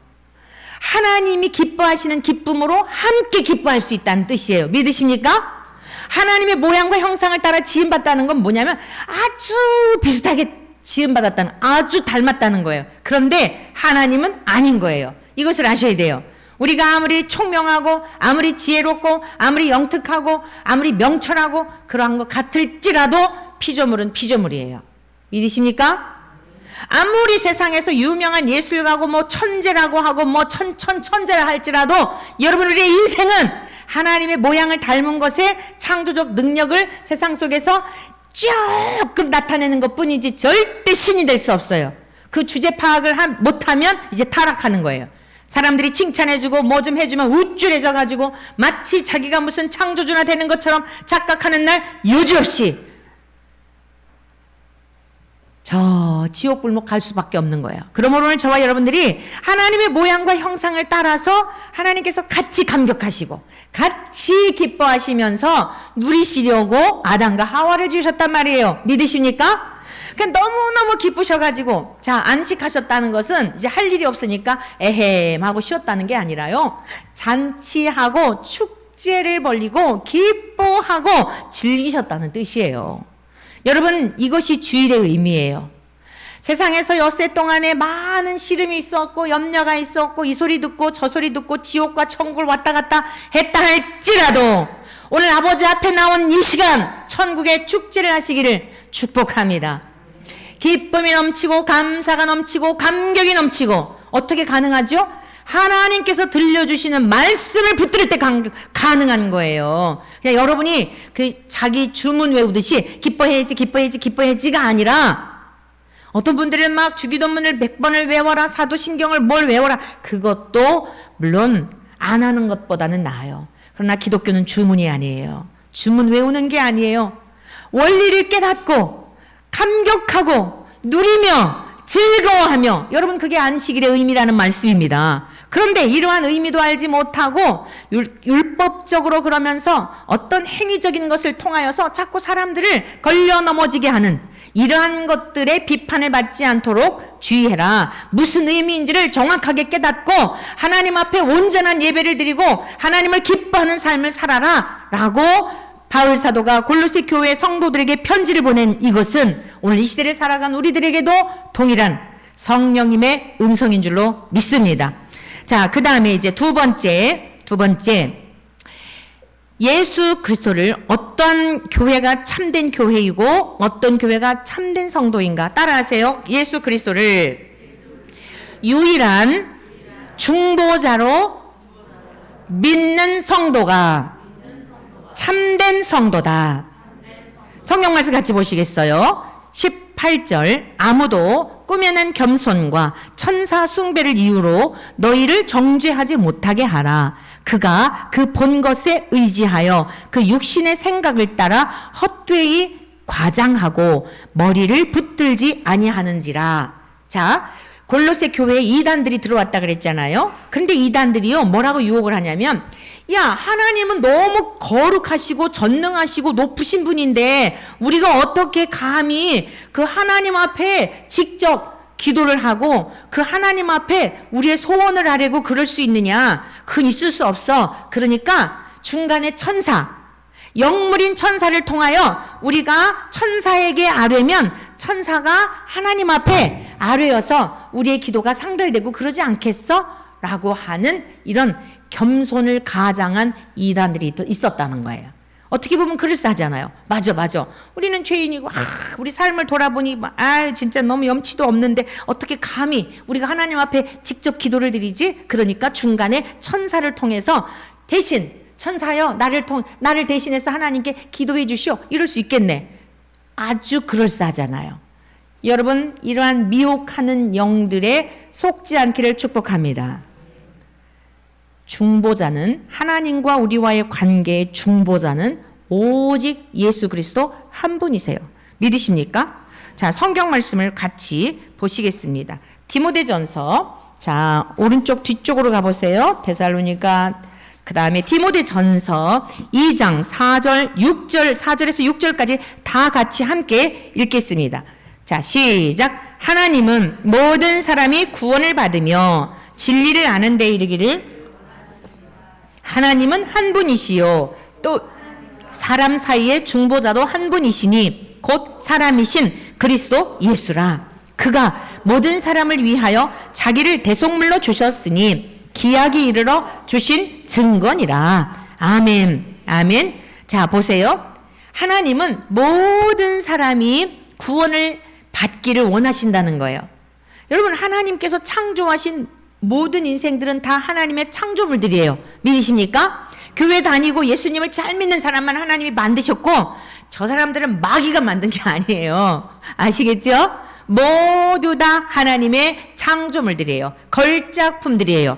하나님이 기뻐하시는 기쁨으로 함께 기뻐할 수 있다는 뜻이에요. 믿으십니까? 하나님의 모양과 형상을 따라 지음받다는 건 뭐냐면 아주 비슷하게 지음받았다는, 아주 닮았다는 거예요. 그런데 하나님은 아닌 거예요. 이것을 아셔야 돼요. 우리가 아무리 총명하고 아무리 지혜롭고 아무리 영특하고 아무리 명철하고 그러한 것 같을지라도 피조물은 피조물이에요. 믿으십니까? 아무리 세상에서 유명한 예술가고 뭐 천재라고 하고 뭐 천재라 할지라도 여러분 우리의 인생은 하나님의 모양을 닮은 것에 창조적 능력을 세상 속에서 조금 나타내는 것뿐이지 절대 신이 될 수 없어요. 그 주제 파악을 못하면 이제 타락하는 거예요. 사람들이 칭찬해주고 뭐 좀 해주면 우쭐해져가지고 마치 자기가 무슨 창조주나 되는 것처럼 착각하는 날 여지없이 저 지옥 불목 갈 수밖에 없는 거예요. 그러므로 오늘 저와 여러분들이 하나님의 모양과 형상을 따라서 하나님께서 같이 감격하시고 같이 기뻐하시면서 누리시려고 아담과 하와를 지으셨단 말이에요. 믿으십니까? 그냥 너무너무 기쁘셔가지고 자 안식하셨다는 것은 이제 할 일이 없으니까 에헴 하고 쉬었다는 게 아니라요. 잔치하고 축제를 벌리고 기뻐하고 즐기셨다는 뜻이에요. 여러분 이것이 주일의 의미예요. 세상에서 엿새 동안에 많은 시름이 있었고 염려가 있었고 이 소리 듣고 저 소리 듣고 지옥과 천국을 왔다 갔다 했다 할지라도 오늘 아버지 앞에 나온 이 시간 천국의 축제를 하시기를 축복합니다. 기쁨이 넘치고 감사가 넘치고 감격이 넘치고 어떻게 가능하죠? 하나님께서 들려주시는 말씀을 붙들 때 가능한 거예요. 그냥 여러분이 그 자기 주문 외우듯이 기뻐해야지 기뻐해야지 기뻐해야지가 아니라 어떤 분들은 막 주기도문을 100번을 외워라 사도신경을 뭘 외워라 그것도 물론 안 하는 것보다는 나아요. 그러나 기독교는 주문이 아니에요. 주문 외우는 게 아니에요. 원리를 깨닫고 감격하고 누리며 즐거워하며 여러분 그게 안식일의 의미라는 말씀입니다. 그런데 이러한 의미도 알지 못하고 율법적으로 그러면서 어떤 행위적인 것을 통하여서 자꾸 사람들을 걸려 넘어지게 하는 이러한 것들의 비판을 받지 않도록 주의해라. 무슨 의미인지를 정확하게 깨닫고 하나님 앞에 온전한 예배를 드리고 하나님을 기뻐하는 삶을 살아라 라고 바울 사도가 골로새 교회 성도들에게 편지를 보낸 이것은 오늘 이 시대를 살아간 우리들에게도 동일한 성령님의 음성인 줄로 믿습니다. 자, 그 다음에 이제 두 번째 예수 그리스도를 어떤 교회가 참된 교회이고 어떤 교회가 참된 성도인가 따라하세요. 예수 그리스도를 유일한 중보자로 믿는 성도가 참된 성도다. 성경 말씀 같이 보시겠어요? 18절 아무도 꾸며낸 겸손과 천사 숭배를 이유로 너희를 정죄하지 못하게 하라. 그가 그 본 것에 의지하여 그 육신의 생각을 따라 헛되이 과장하고 머리를 붙들지 아니하는지라. 자, 골로새 교회에 이단들이 들어왔다 그랬잖아요. 그런데 이단들이요 뭐라고 유혹을 하냐면 야 하나님은 너무 거룩하시고 전능하시고 높으신 분인데 우리가 어떻게 감히 그 하나님 앞에 직접 기도를 하고 그 하나님 앞에 우리의 소원을 아뢰고 그럴 수 있느냐. 그건 있을 수 없어. 그러니까 중간에 천사 영물인 천사를 통하여 우리가 천사에게 아뢰면 천사가 하나님 앞에 아뢰어서 우리의 기도가 상달되고 그러지 않겠어? 라고 하는 이런 겸손을 가장한 이단들이 있었다는 거예요. 어떻게 보면 그럴싸하잖아요. 맞아. 우리는 죄인이고 우리 삶을 돌아보니 진짜 너무 염치도 없는데 어떻게 감히 우리가 하나님 앞에 직접 기도를 드리지? 그러니까 중간에 천사를 통해서 대신 천사여 나를 대신해서 하나님께 기도해 주시오. 이럴 수 있겠네. 아주 그럴싸하잖아요. 여러분 이러한 미혹하는 영들에 속지 않기를 축복합니다. 중보자는 하나님과 우리와의 관계의 중보자는 오직 예수 그리스도 한 분이세요. 믿으십니까? 자, 성경 말씀을 같이 보시겠습니다. 디모데전서 자 오른쪽 뒤쪽으로 가보세요. 데살로니가 그 다음에 디모데전서 2장 4절 6절 4절에서 6절까지 다 같이 함께 읽겠습니다. 자 시작. 하나님은 모든 사람이 구원을 받으며 진리를 아는 데 이르기를 하나님은 한 분이시요 또 사람 사이의 중보자도 한 분이시니 곧 사람이신 그리스도 예수라. 그가 모든 사람을 위하여 자기를 대속물로 주셨으니 기약이 이르러 주신 증거니라. 아멘. 아멘. 자 보세요. 하나님은 모든 사람이 구원을 받기를 원하신다는 거예요. 여러분 하나님께서 창조하신 모든 인생들은 다 하나님의 창조물들이에요. 믿으십니까? 교회 다니고 예수님을 잘 믿는 사람만 하나님이 만드셨고 저 사람들은 마귀가 만든 게 아니에요. 아시겠죠? 모두 다 하나님의 창조물들이에요. 걸작품들이에요.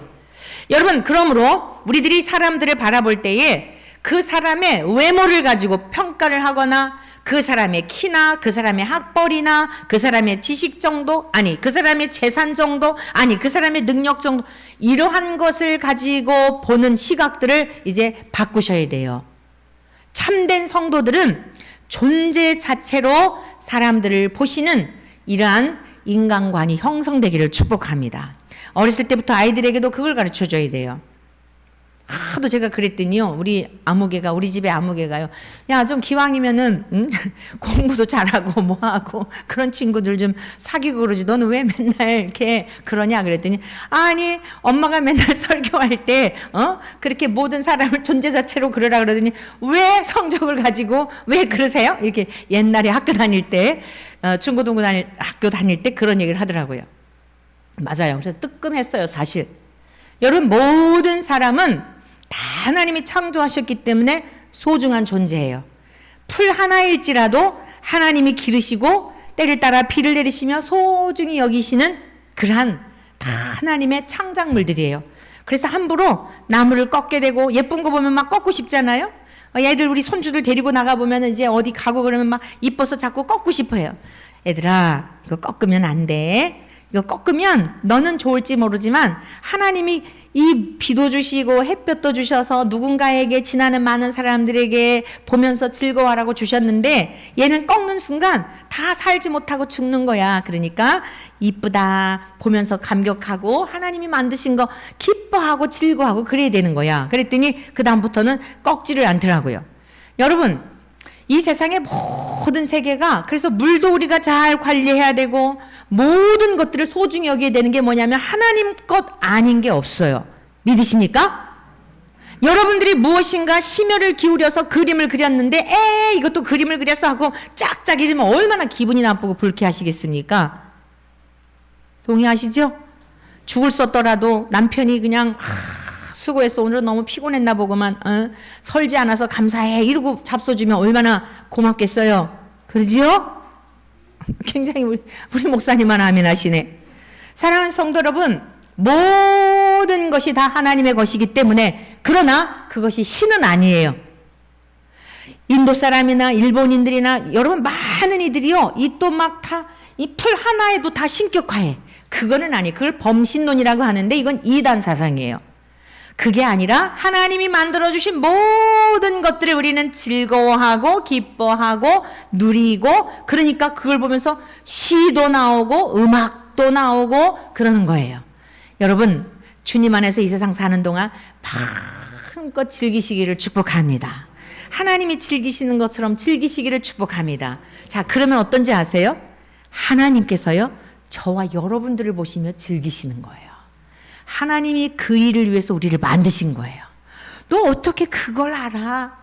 여러분 그러므로 우리들이 사람들을 바라볼 때에 그 사람의 외모를 가지고 평가를 하거나 그 사람의 키나 그 사람의 학벌이나 그 사람의 지식 정도 아니 그 사람의 재산 정도 아니 그 사람의 능력 정도 이러한 것을 가지고 보는 시각들을 이제 바꾸셔야 돼요. 참된 성도들은 존재 자체로 사람들을 보시는 이러한 인간관이 형성되기를 축복합니다. 어렸을 때부터 아이들에게도 그걸 가르쳐줘야 돼요. 하도 제가 그랬더니요, 우리 집에 아무개가요, 야, 좀 기왕이면은 공부도 잘하고 뭐하고 그런 친구들 좀 사귀고 그러지, 너는 왜 맨날 이렇게 그러냐 그랬더니, 아니 엄마가 맨날 설교할 때 그렇게 모든 사람을 존재 자체로 그러라 그러더니 왜 성적을 가지고 왜 그러세요? 이렇게 옛날에 학교 다닐 때 중고등부 학교 다닐 때 그런 얘기를 하더라고요. 맞아요. 그래서 뜨끔했어요, 사실. 여러분, 모든 사람은 다 하나님이 창조하셨기 때문에 소중한 존재예요. 풀 하나일지라도 하나님이 기르시고 때를 따라 비를 내리시며 소중히 여기시는 그러한 다 하나님의 창작물들이에요. 그래서 함부로 나무를 꺾게 되고, 예쁜 거 보면 막 꺾고 싶잖아요. 애들, 우리 손주들 데리고 나가보면 이제 어디 가고 그러면 막 이뻐서 자꾸 꺾고 싶어요. 얘들아, 이거 꺾으면 안 돼. 이거 꺾으면 너는 좋을지 모르지만 하나님이 이 비도 주시고 햇볕도 주셔서 누군가에게, 지나는 많은 사람들에게 보면서 즐거워하라고 주셨는데 얘는 꺾는 순간 다 살지 못하고 죽는 거야. 그러니까 이쁘다 보면서 감격하고 하나님이 만드신 거 기뻐하고 즐거워하고 그래야 되는 거야. 그랬더니 그 다음부터는 꺾지를 않더라고요. 여러분, 이 세상의 모든 세계가, 그래서 물도 우리가 잘 관리해야 되고 모든 것들을 소중히 여기게 되는 게 뭐냐면 하나님 것 아닌 게 없어요. 믿으십니까? 여러분들이 무엇인가 심혈을 기울여서 그림을 그렸는데 이것도 그림을 그렸어 하고 짝짝 이러면 얼마나 기분이 나쁘고 불쾌하시겠습니까? 동의하시죠? 죽을 썼더라도 남편이 그냥 수고했어, 오늘은 너무 피곤했나 보고만 설지 않아서 감사해 이러고 잡숴주면 얼마나 고맙겠어요. 그러지요? 굉장히 우리 목사님만 아멘 하시네. 사랑하는 성도 여러분, 모든 것이 다 하나님의 것이기 때문에, 그러나 그것이 신은 아니에요. 인도 사람이나 일본인들이나 여러분 많은 이들이요, 이 또 막 다 이 풀 하나에도 다 신격화해. 그거는 아니에요. 그걸 범신론이라고 하는데 이건 이단 사상이에요. 그게 아니라 하나님이 만들어주신 모든 것들을 우리는 즐거워하고 기뻐하고 누리고, 그러니까 그걸 보면서 시도 나오고 음악도 나오고 그러는 거예요. 여러분, 주님 안에서 이 세상 사는 동안 마음껏 즐기시기를 축복합니다. 하나님이 즐기시는 것처럼 즐기시기를 축복합니다. 자, 그러면 어떤지 아세요? 하나님께서요, 저와 여러분들을 보시며 즐기시는 거예요. 하나님이 그 일을 위해서 우리를 만드신 거예요. 너 어떻게 그걸 알아?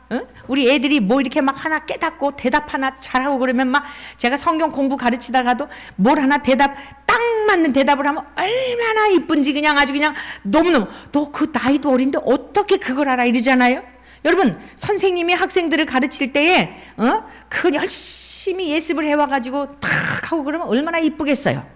우리 애들이 뭐 이렇게 막 하나 깨닫고 대답 하나 잘하고 그러면 막, 제가 성경 공부 가르치다가도 뭘 하나 딱 맞는 대답을 하면 얼마나 이쁜지 그냥 아주 그냥 너무너무, 너 그 나이도 어린데 어떻게 그걸 알아 이러잖아요. 여러분, 선생님이 학생들을 가르칠 때에 그 열심히 예습을 해와가지고 탁 하고 그러면 얼마나 이쁘겠어요.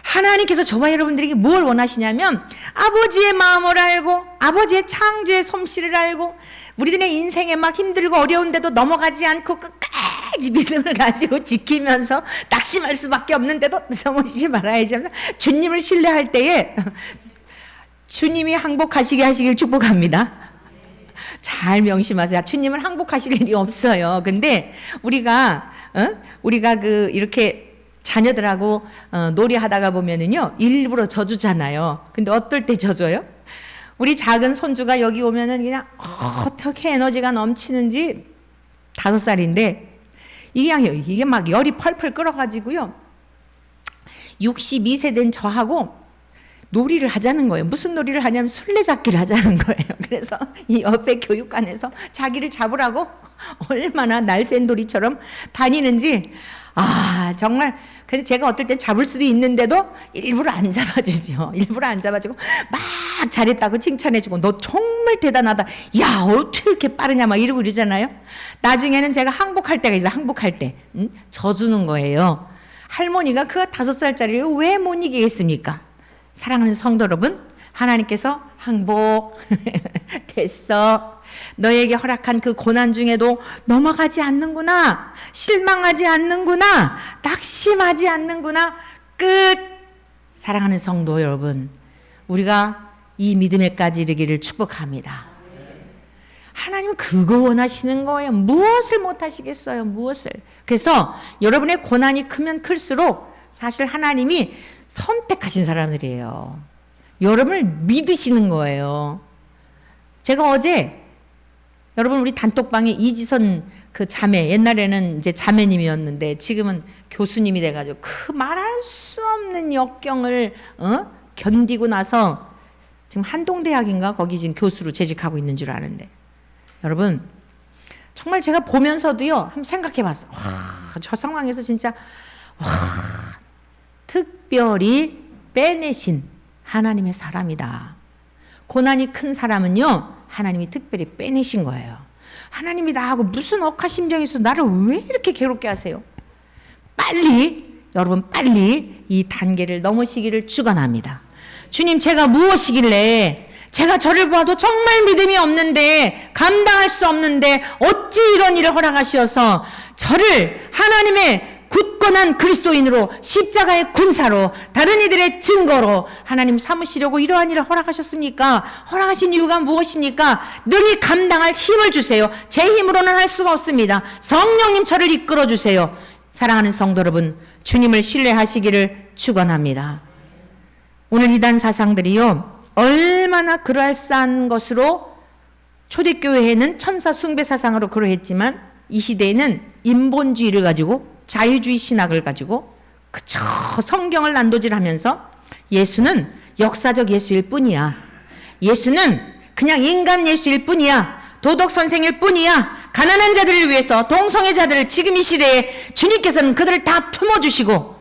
하나님께서 저와 여러분들에게 뭘 원하시냐면 아버지의 마음을 알고 아버지의 창조의 솜씨를 알고 우리들의 인생에 막 힘들고 어려운데도 넘어가지 않고 끝까지 믿음을 가지고 지키면서 낙심할 수밖에 없는데도 넘어지지 말아야지 하면서 주님을 신뢰할 때에 주님이 항복하시게 하시길 축복합니다. 잘 명심하세요. 주님은 항복하실 일이 없어요. 근데 우리가 이렇게 자녀들하고 놀이하다가 보면은요, 일부러 져주잖아요. 근데 어떨 때 져줘요? 우리 작은 손주가 여기 오면은 그냥 어떻게 에너지가 넘치는지, 5살인데 이게 막 열이 펄펄 끓어가지고요, 62세 된 저하고 놀이를 하자는 거예요. 무슨 놀이를 하냐면 술래잡기를 하자는 거예요. 그래서 이 옆에 교육관에서 자기를 잡으라고 얼마나 날쌘 돌이처럼 다니는지, 정말. 근데 제가 어떨 때 잡을 수도 있는데도 일부러 안 잡아주죠. 일부러 안 잡아주고 막 잘했다고 칭찬해주고, 너 정말 대단하다, 야 어떻게 이렇게 빠르냐 막 이러고 이러잖아요. 나중에는 제가 항복할 때가 있어요. 항복할 때 져주는 거예요. 할머니가 그 5살짜리를 왜 못 이기겠습니까? 사랑하는 성도 여러분, 하나님께서 항복 됐어, 너에게 허락한 그 고난 중에도 넘어가지 않는구나, 실망하지 않는구나, 낙심하지 않는구나, 끝. 사랑하는 성도 여러분, 우리가 이 믿음에까지 이르기를 축복합니다. 하나님은 그거 원하시는 거예요. 무엇을 못하시겠어요? 무엇을. 그래서 여러분의 고난이 크면 클수록 사실 하나님이 선택하신 사람들이에요. 여러분을 믿으시는 거예요. 제가 어제 여러분 우리 단톡방에 이지선 그 자매, 옛날에는 이제 자매님이었는데 지금은 교수님이 돼가지고 그 말할 수 없는 역경을 견디고 나서 지금 한동대학인가 거기 지금 교수로 재직하고 있는 줄 아는데, 여러분 정말 제가 보면서도요 한번 생각해 봤어요. 와, 저 상황에서 진짜 와, 특별히 빼내신 하나님의 사람이다. 고난이 큰 사람은요 하나님이 특별히 빼내신 거예요. 하나님이 나하고 무슨 억하심정에서 나를 왜 이렇게 괴롭게 하세요? 빨리, 여러분 빨리 이 단계를 넘으시기를 축원합니다. 주님, 제가 무엇이길래 제가 저를 보아도 정말 믿음이 없는데, 감당할 수 없는데 어찌 이런 일을 허락하시어서 저를 하나님의 굳건한 그리스도인으로, 십자가의 군사로, 다른 이들의 증거로 하나님 삼으시려고 이러한 일을 허락하셨습니까? 허락하신 이유가 무엇입니까? 능히 감당할 힘을 주세요. 제 힘으로는 할 수가 없습니다. 성령님 저를 이끌어 주세요. 사랑하는 성도 여러분, 주님을 신뢰하시기를 축원합니다. 오늘 이단 사상들이요 얼마나 그럴싸한 것으로, 초대교회에는 천사 숭배 사상으로 그러했지만 이 시대에는 인본주의를 가지고, 자유주의 신학을 가지고 그저 성경을 난도질하면서 예수는 역사적 예수일 뿐이야, 예수는 그냥 인간 예수일 뿐이야, 도덕 선생일 뿐이야, 가난한 자들을 위해서, 동성애자들을 지금 이 시대에 주님께서는 그들을 다 품어주시고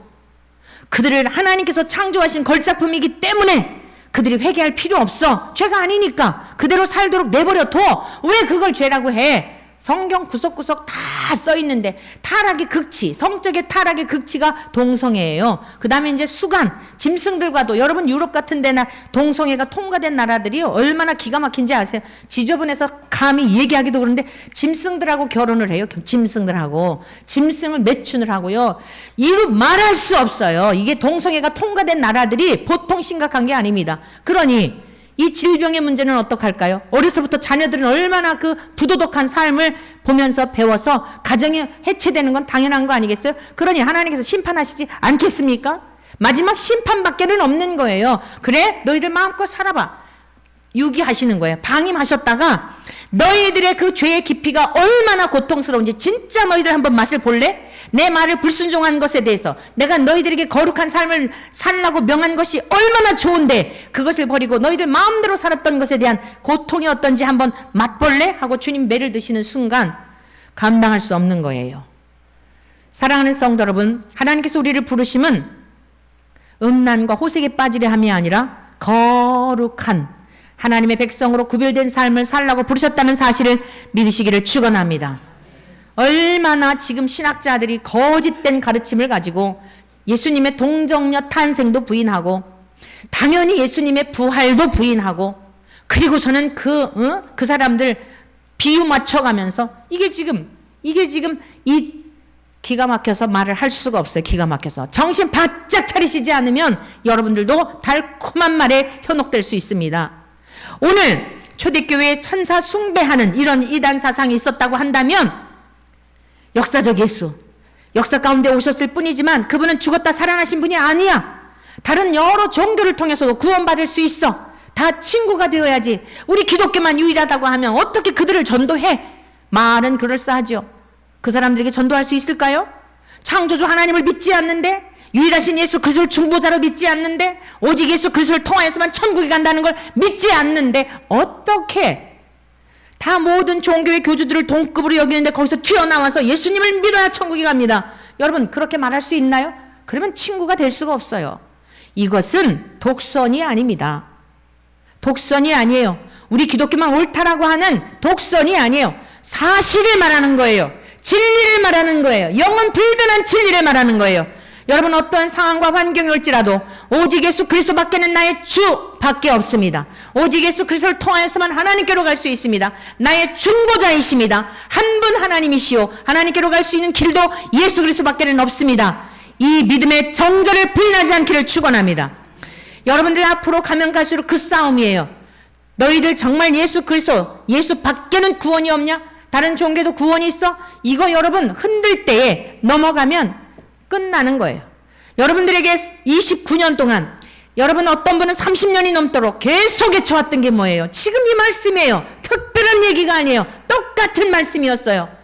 그들을 하나님께서 창조하신 걸작품이기 때문에 그들이 회개할 필요 없어, 죄가 아니니까 그대로 살도록 내버려 둬. 왜 그걸 죄라고 해? 성경 구석구석 다 써있는데 타락의 극치, 성적의 타락의 극치가 동성애예요. 그 다음에 이제 수간, 짐승들과도, 여러분 유럽 같은 데나 동성애가 통과된 나라들이 얼마나 기가 막힌지 아세요? 지저분해서 감히 얘기하기도 그런데 짐승들하고 결혼을 해요. 짐승들하고. 짐승을 매춘을 하고요. 이루 말할 수 없어요. 이게 동성애가 통과된 나라들이 보통 심각한 게 아닙니다. 그러니 이 질병의 문제는 어떡할까요? 어려서부터 자녀들은 얼마나 그 부도덕한 삶을 보면서 배워서 가정이 해체되는 건 당연한 거 아니겠어요? 그러니 하나님께서 심판하시지 않겠습니까? 마지막 심판밖에는 없는 거예요. 그래, 너희들 마음껏 살아봐. 유기하시는 거예요. 방임하셨다가 너희들의 그 죄의 깊이가 얼마나 고통스러운지 진짜 너희들 한번 맛을 볼래? 내 말을 불순종한 것에 대해서 내가 너희들에게 거룩한 삶을 살라고 명한 것이 얼마나 좋은데 그것을 버리고 너희들 마음대로 살았던 것에 대한 고통이 어떤지 한번 맛볼래? 하고 주님 매를 드시는 순간 감당할 수 없는 거예요. 사랑하는 성도 여러분, 하나님께서 우리를 부르심은 음란과 호색에 빠지려 함이 아니라 거룩한 하나님의 백성으로 구별된 삶을 살라고 부르셨다는 사실을 믿으시기를 축원합니다. 얼마나 지금 신학자들이 거짓된 가르침을 가지고 예수님의 동정녀 탄생도 부인하고 당연히 예수님의 부활도 부인하고 그리고서는 그 사람들 비유 맞춰가면서 이게 지금 이 기가 막혀서 말을 할 수가 없어요. 기가 막혀서 정신 바짝 차리시지 않으면 여러분들도 달콤한 말에 현혹될 수 있습니다. 오늘 초대교회에 천사 숭배하는 이런 이단 사상이 있었다고 한다면 역사적 예수, 역사 가운데 오셨을 뿐이지만 그분은 죽었다 살아나신 분이 아니야. 다른 여러 종교를 통해서도 구원받을 수 있어. 다 친구가 되어야지. 우리 기독교만 유일하다고 하면 어떻게 그들을 전도해? 말은 그럴싸하죠. 그 사람들에게 전도할 수 있을까요? 창조주 하나님을 믿지 않는데, 유일하신 예수 그리스도를 중보자로 믿지 않는데, 오직 예수 그리스도를 통하여서만 천국에 간다는 걸 믿지 않는데 어떻게 다 모든 종교의 교주들을 동급으로 여기는데 거기서 튀어나와서 예수님을 믿어야 천국에 갑니다. 여러분 그렇게 말할 수 있나요? 그러면 친구가 될 수가 없어요. 이것은 독선이 아닙니다. 독선이 아니에요. 우리 기독교만 옳다라고 하는 독선이 아니에요. 사실을 말하는 거예요. 진리를 말하는 거예요. 영원 불변한 진리를 말하는 거예요. 여러분 어떠한 상황과 환경이 올지라도 오직 예수 그리스도밖에는 나의 주밖에 없습니다. 오직 예수 그리스도를 통하여서만 하나님께로 갈 수 있습니다. 나의 중보자이십니다. 한 분 하나님이시오. 하나님께로 갈 수 있는 길도 예수 그리스도밖에는 없습니다. 이 믿음의 정절을 부인하지 않기를 축원합니다. 여러분들 앞으로 가면 갈수록 그 싸움이에요. 너희들 정말 예수 그리스도, 예수 밖에는 구원이 없냐? 다른 종교도 구원이 있어? 이거 여러분 흔들 때에 넘어가면 끝나는 거예요. 여러분들에게 29년 동안 여러분, 어떤 분은 30년이 넘도록 계속 외쳐왔던 게 뭐예요? 지금 이 말씀이에요. 특별한 얘기가 아니에요. 똑같은 말씀이었어요.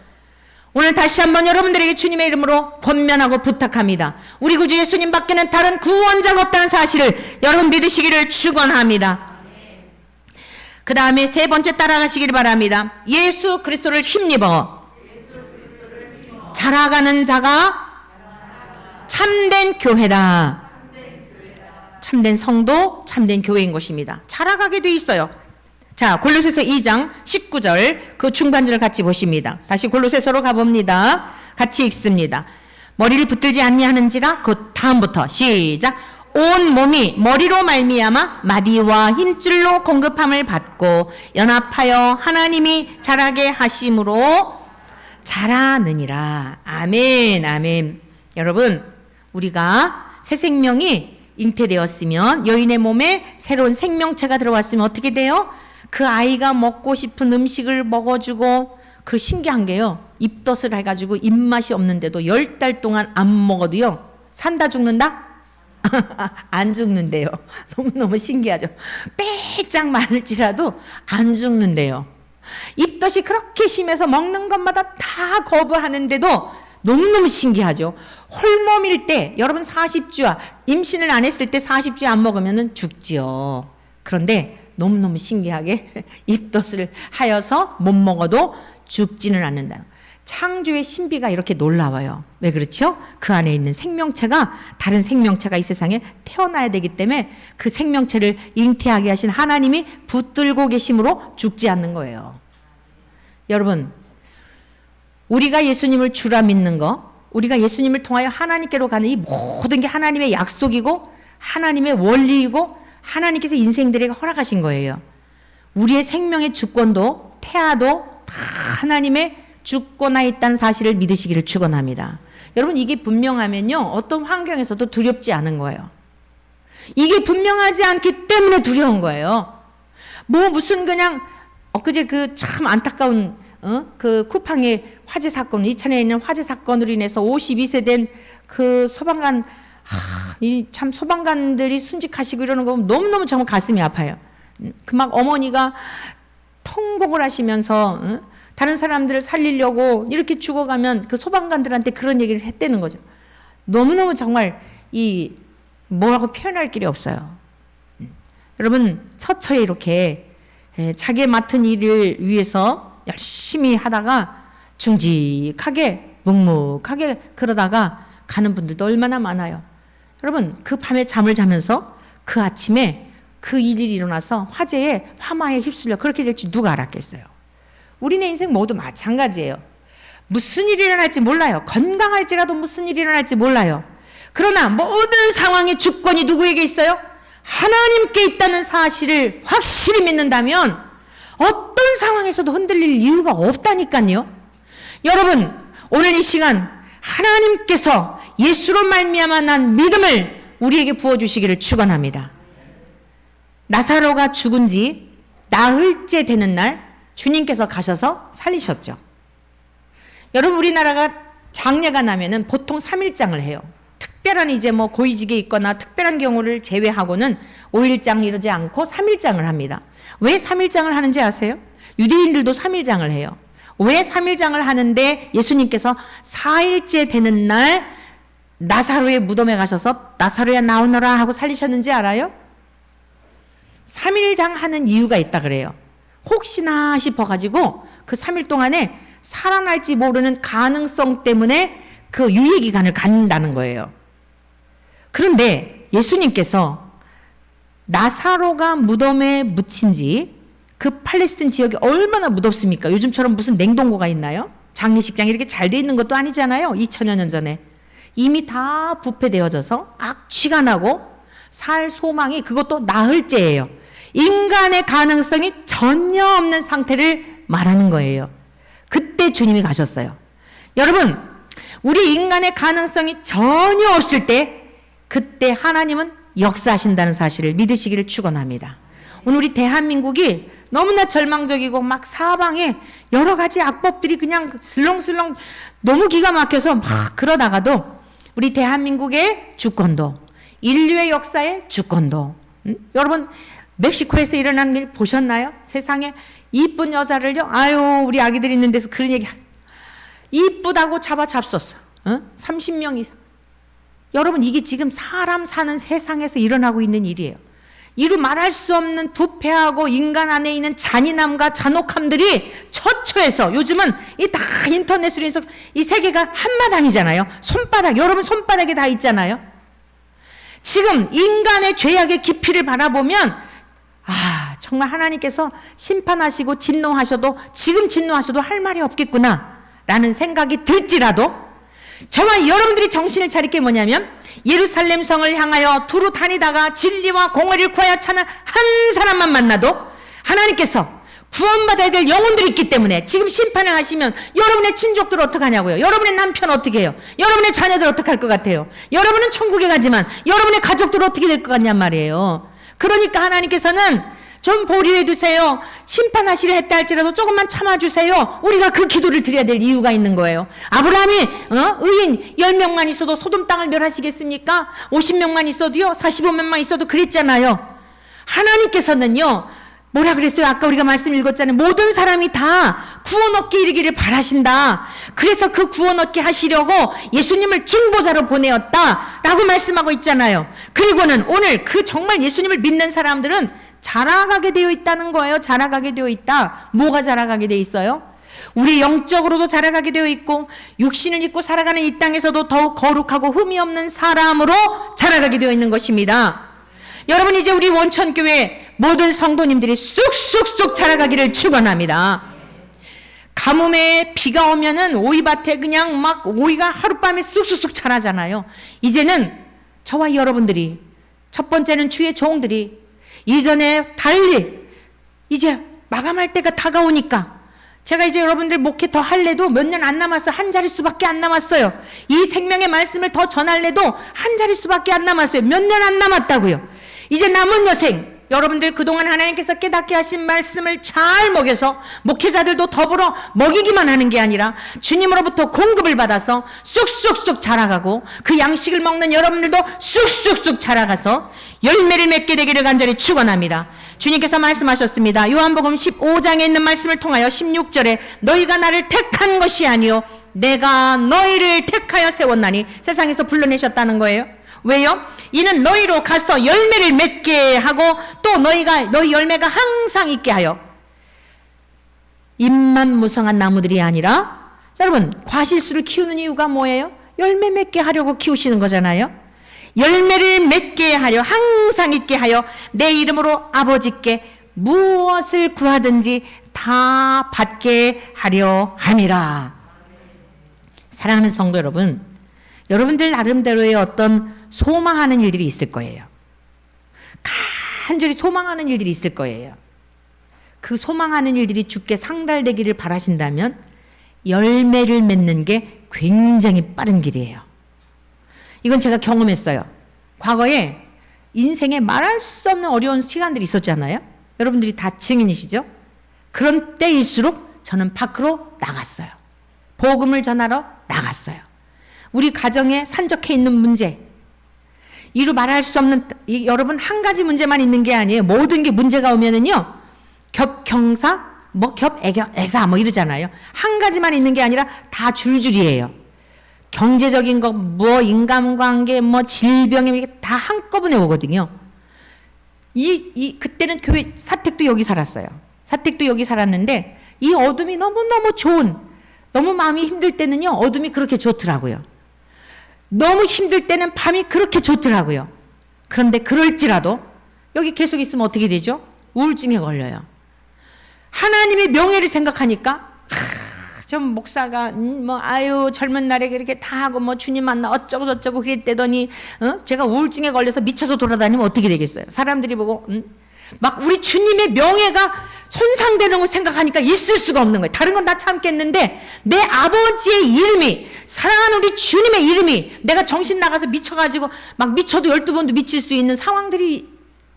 오늘 다시 한번 여러분들에게 주님의 이름으로 권면하고 부탁합니다. 우리 구주 예수님 밖에는 다른 구원자가 없다는 사실을 여러분 믿으시기를 축원합니다. 그 다음에 세 번째 따라가시길 바랍니다. 예수 그리스도를 힘입어 자라가는 자가 참된 교회다. 참된 성도, 참된 교회인 것입니다. 자라가게 돼 있어요. 자, 골로새서 2장 19절 그 중반절을 같이 보십니다. 다시 골로새서로 가봅니다. 같이 읽습니다. 머리를 붙들지 아니하는지라 그 다음부터 시작. 온 몸이 머리로 말미암아 마디와 힘줄로 공급함을 받고 연합하여 하나님이 자라게 하심으로 자라느니라. 아멘, 아멘. 여러분, 우리가 새 생명이 잉태되었으면 여인의 몸에 새로운 생명체가 들어왔으면 어떻게 돼요? 그 아이가 먹고 싶은 음식을 먹어주고, 그 신기한 게요, 입덧을 해가지고 입맛이 없는데도 10달 동안 안 먹어도요 산다 죽는다? 안 죽는데요. 너무너무 신기하죠. 빼짝 마를지라도 안 죽는데요. 입덧이 그렇게 심해서 먹는 것마다 다 거부하는데도 너무너무 신기하죠. 홀몸일 때, 여러분 40주야, 임신을 안 했을 때 40주 안 먹으면 죽지요. 그런데 너무너무 신기하게 입덧을 하여서 못 먹어도 죽지는 않는다. 창조의 신비가 이렇게 놀라워요. 왜 그렇죠? 그 안에 있는 생명체가, 다른 생명체가 이 세상에 태어나야 되기 때문에 그 생명체를 잉태하게 하신 하나님이 붙들고 계심으로 죽지 않는 거예요. 여러분, 우리가 예수님을 주라 믿는 거, 우리가 예수님을 통하여 하나님께로 가는 이 모든 게 하나님의 약속이고 하나님의 원리이고 하나님께서 인생들에게 허락하신 거예요. 우리의 생명의 주권도 태아도 다 하나님의 주권하에 있다는 사실을 믿으시기를 축원합니다. 여러분, 이게 분명하면요 어떤 환경에서도 두렵지 않은 거예요. 이게 분명하지 않기 때문에 두려운 거예요. 뭐 무슨 그냥 엊그제 그 참 안타까운 그 쿠팡의 화재 사건, 이천에 있는 화재 사건으로 인해서 52세 된 그 소방관, 이 참 소방관들이 순직하시고 이러는 거 보면 너무너무 정말 가슴이 아파요. 그 막 어머니가 통곡을 하시면서 다른 사람들을 살리려고 이렇게 죽어가면 그 소방관들한테 그런 얘기를 했다는 거죠. 너무너무 정말 이 뭐라고 표현할 길이 없어요. 여러분, 처처에 이렇게 자기 맡은 일을 위해서 열심히 하다가 중직하게 묵묵하게 그러다가 가는 분들도 얼마나 많아요. 여러분, 그 밤에 잠을 자면서 그 아침에 그 일이 일어나서 화재에 화마에 휩쓸려 그렇게 될지 누가 알았겠어요. 우리네 인생 모두 마찬가지예요. 무슨 일이 일어날지 몰라요. 건강할지라도 무슨 일이 일어날지 몰라요. 그러나 모든 상황의 주권이 누구에게 있어요? 하나님께 있다는 사실을 확실히 믿는다면 어떤 상황에서도 흔들릴 이유가 없다니까요. 여러분, 오늘 이 시간 하나님께서 예수로 말미암아 난 믿음을 우리에게 부어주시기를 축원합니다. 나사로가 죽은 지 나흘째 되는 날 주님께서 가셔서 살리셨죠. 여러분, 우리나라가 장례가 나면은 보통 3일장을 해요. 특별한 이제 뭐 고위직에 있거나 특별한 경우를 제외하고는 5일장 이러지 않고 3일장을 합니다. 왜 3일장을 하는지 아세요? 유대인들도 3일장을 해요. 왜 3일장을 하는데 예수님께서 4일째 되는 날 나사로의 무덤에 가셔서 나사로야 나오너라 하고 살리셨는지 알아요? 3일장 하는 이유가 있다 그래요. 혹시나 싶어가지고 그 3일 동안에 살아날지 모르는 가능성 때문에 그 유예기간을 갖는다는 거예요. 그런데 예수님께서 나사로가 무덤에 묻힌 지 그 팔레스틴 지역이 얼마나 무덥습니까? 요즘처럼 무슨 냉동고가 있나요? 장례식장이 이렇게 잘 돼 있는 것도 아니잖아요. 2000여 년 전에. 이미 다 부패되어져서 악취가 나고 살 소망이, 그것도 나흘째예요. 인간의 가능성이 전혀 없는 상태를 말하는 거예요. 그때 주님이 가셨어요. 여러분, 우리 인간의 가능성이 전혀 없을 때 그때 하나님은 역사하신다는 사실을 믿으시기를 축원합니다. 오늘 우리 대한민국이 너무나 절망적이고 막 사방에 여러 가지 악법들이 그냥 슬렁슬렁 너무 기가 막혀서 막 그러다가도 우리 대한민국의 주권도 인류의 역사의 주권도. 여러분 멕시코에서 일어나는 일 보셨나요? 세상에 이쁜 여자를요, 아유 우리 아기들 있는 데서 그런 얘기, 이쁘다고 잡았어. 30명 이상. 여러분 이게 지금 사람 사는 세상에서 일어나고 있는 일이에요. 이루 말할 수 없는 부패하고 인간 안에 있는 잔인함과 잔혹함들이 처처해서, 요즘은 이 다 인터넷으로 해서 이 세계가 한마당이잖아요. 손바닥, 여러분 손바닥에 다 있잖아요. 지금 인간의 죄악의 깊이를 바라보면 정말 하나님께서 심판하시고 진노하셔도, 지금 진노하셔도 할 말이 없겠구나 라는 생각이 들지라도, 저와 여러분들이 정신을 차릴 게 뭐냐면, 예루살렘 성을 향하여 두루 다니다가 진리와 공의를 구하여 찾는 한 사람만 만나도 하나님께서 구원받아야 될 영혼들이 있기 때문에 지금 심판을 하시면 여러분의 친족들 어떡하냐고요? 여러분의 남편 어떻게 해요? 여러분의 자녀들 어떡할 것 같아요? 여러분은 천국에 가지만 여러분의 가족들 어떻게 될 것 같냔 말이에요. 그러니까 하나님께서는 좀 보류해 두세요. 심판하시려 했다 할지라도 조금만 참아주세요. 우리가 그 기도를 드려야 될 이유가 있는 거예요. 아브라함이 의인 10명만 있어도 소돔 땅을 멸하시겠습니까? 50명만 있어도요, 45명만 있어도 그랬잖아요. 하나님께서는요, 뭐라 그랬어요? 아까 우리가 말씀 읽었잖아요. 모든 사람이 다 구원 얻기 이르기를 바라신다. 그래서 그 구원 얻게 하시려고 예수님을 중보자로 보내었다 라고 말씀하고 있잖아요. 그리고는 오늘 그 정말 예수님을 믿는 사람들은 자라가게 되어 있다는 거예요. 자라가게 되어 있다. 뭐가 자라가게 되어 있어요? 우리 영적으로도 자라가게 되어 있고, 육신을 입고 살아가는 이 땅에서도 더욱 거룩하고 흠이 없는 사람으로 자라가게 되어 있는 것입니다. 여러분, 이제 우리 원천교회 모든 성도님들이 쑥쑥쑥 자라가기를 축원합니다. 가뭄에 비가 오면은 오이밭에 그냥 막 오이가 하룻밤에 쑥쑥쑥 자라잖아요. 이제는 저와 여러분들이, 첫 번째는 주의 종들이 이전에 달리 이제 마감할 때가 다가오니까, 제가 이제 여러분들 목회 더 할래도 몇 년 안 남았어. 한 자릿수밖에 안 남았어요. 이 생명의 말씀을 더 전할래도 한 자릿수밖에 안 남았어요. 몇 년 안 남았다고요. 이제 남은 여생, 여러분들 그동안 하나님께서 깨닫게 하신 말씀을 잘 먹여서 목회자들도 더불어 먹이기만 하는 게 아니라 주님으로부터 공급을 받아서 쑥쑥쑥 자라가고, 그 양식을 먹는 여러분들도 쑥쑥쑥 자라가서 열매를 맺게 되기를 간절히 축원합니다. 주님께서 말씀하셨습니다. 요한복음 15장에 있는 말씀을 통하여 16절에 너희가 나를 택한 것이 아니요 내가 너희를 택하여 세웠나니, 세상에서 불러내셨다는 거예요. 왜요? 이는 너희로 가서 열매를 맺게 하고, 또 너희 열매가 항상 있게 하여, 잎만 무성한 나무들이 아니라, 여러분 과실수를 키우는 이유가 뭐예요? 열매 맺게 하려고 키우시는 거잖아요. 열매를 맺게 하려, 항상 있게 하여 내 이름으로 아버지께 무엇을 구하든지 다 받게 하려 함이라. 사랑하는 성도 여러분, 여러분들 나름대로의 어떤 소망하는 일들이 있을 거예요. 간절히 소망하는 일들이 있을 거예요. 그 소망하는 일들이 주께 상달되기를 바라신다면 열매를 맺는 게 굉장히 빠른 길이에요. 이건 제가 경험했어요. 과거에 인생에 말할 수 없는 어려운 시간들이 있었잖아요. 여러분들이 다 증인이시죠? 그런 때일수록 저는 밖으로 나갔어요. 복음을 전하러 나갔어요. 우리 가정에 산적해 있는 문제, 이루 말할 수 없는, 여러분 한 가지 문제만 있는 게 아니에요. 모든 게 문제가 오면은요, 겹경사, 겹애사 이러잖아요. 한 가지만 있는 게 아니라 다 줄줄이에요. 경제적인 거, 인간관계, 질병이 다 한꺼번에 오거든요. 그때는 교회, 사택도 여기 살았어요. 사택도 여기 살았는데, 이 어둠이 너무너무 좋은, 너무 마음이 힘들 때는요, 어둠이 그렇게 좋더라고요. 너무 힘들 때는 밤이 그렇게 좋더라고요. 그런데 그럴지라도 여기 계속 있으면 어떻게 되죠? 우울증에 걸려요. 하나님의 명예를 생각하니까 좀 목사가 젊은 날에 그렇게 다 하고 주님 만나 어쩌고 저쩌고 그랬대더니 제가 우울증에 걸려서 미쳐서 돌아다니면 어떻게 되겠어요? 사람들이 보고 막 우리 주님의 명예가 손상되는 걸 생각하니까 있을 수가 없는 거예요. 다른 건 다 참겠는데 내 아버지의 이름이, 사랑하는 우리 주님의 이름이, 내가 정신 나가서 미쳐가지고 막 미쳐도 12번도 미칠 수 있는 상황들이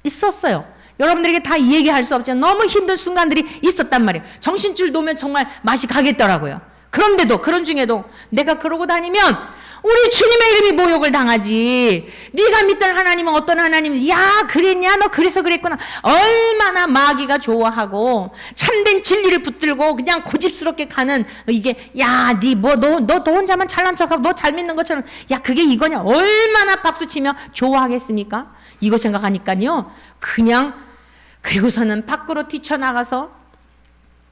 있었어요. 여러분들에게 다 얘기할 수 없지만 너무 힘든 순간들이 있었단 말이에요. 정신줄 놓으면 정말 맛이 가겠더라고요. 그런데도, 그런 중에도 내가 그러고 다니면 우리 주님의 이름이 모욕을 당하지. 네가 믿던 하나님은 어떤 하나님? 야, 그랬냐? 너 그래서 그랬구나. 얼마나 마귀가 좋아하고 참된 진리를 붙들고 그냥 고집스럽게 가는 이게, 야, 너 혼자만 잘난 척하고 너 잘 믿는 것처럼, 야, 그게 이거냐? 얼마나 박수치며 좋아하겠습니까? 이거 생각하니까요, 그냥, 그리고서는 밖으로 뛰쳐나가서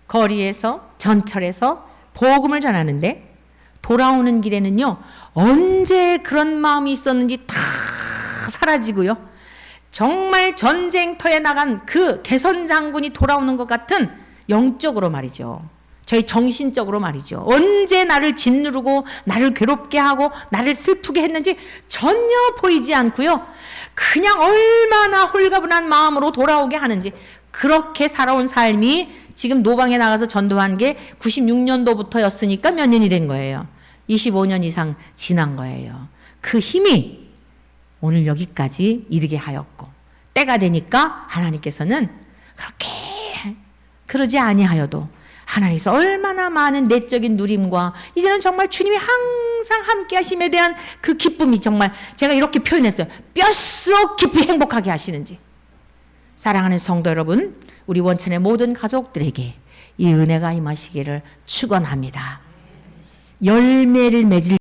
거리에서, 전철에서 복음을 전하는데, 돌아오는 길에는요, 언제 그런 마음이 있었는지 다 사라지고요. 정말 전쟁터에 나간 그 개선 장군이 돌아오는 것 같은, 영적으로 말이죠. 저희 정신적으로 말이죠. 언제 나를 짓누르고 나를 괴롭게 하고 나를 슬프게 했는지 전혀 보이지 않고요. 그냥 얼마나 홀가분한 마음으로 돌아오게 하는지, 그렇게 살아온 삶이 지금 노방에 나가서 전도한 게 96년도부터였으니까 몇 년이 된 거예요. 25년 이상 지난 거예요. 그 힘이 오늘 여기까지 이르게 하였고, 때가 되니까 하나님께서는 그렇게 그러지 아니하여도 하나님께서 얼마나 많은 내적인 누림과 이제는 정말 주님이 항상 함께 하심에 대한 그 기쁨이, 정말 제가 이렇게 표현했어요. 뼛속 깊이 행복하게 하시는지. 사랑하는 성도 여러분, 우리 원천의 모든 가족들에게 이 은혜가 임하시기를 축원합니다. 열매를 맺을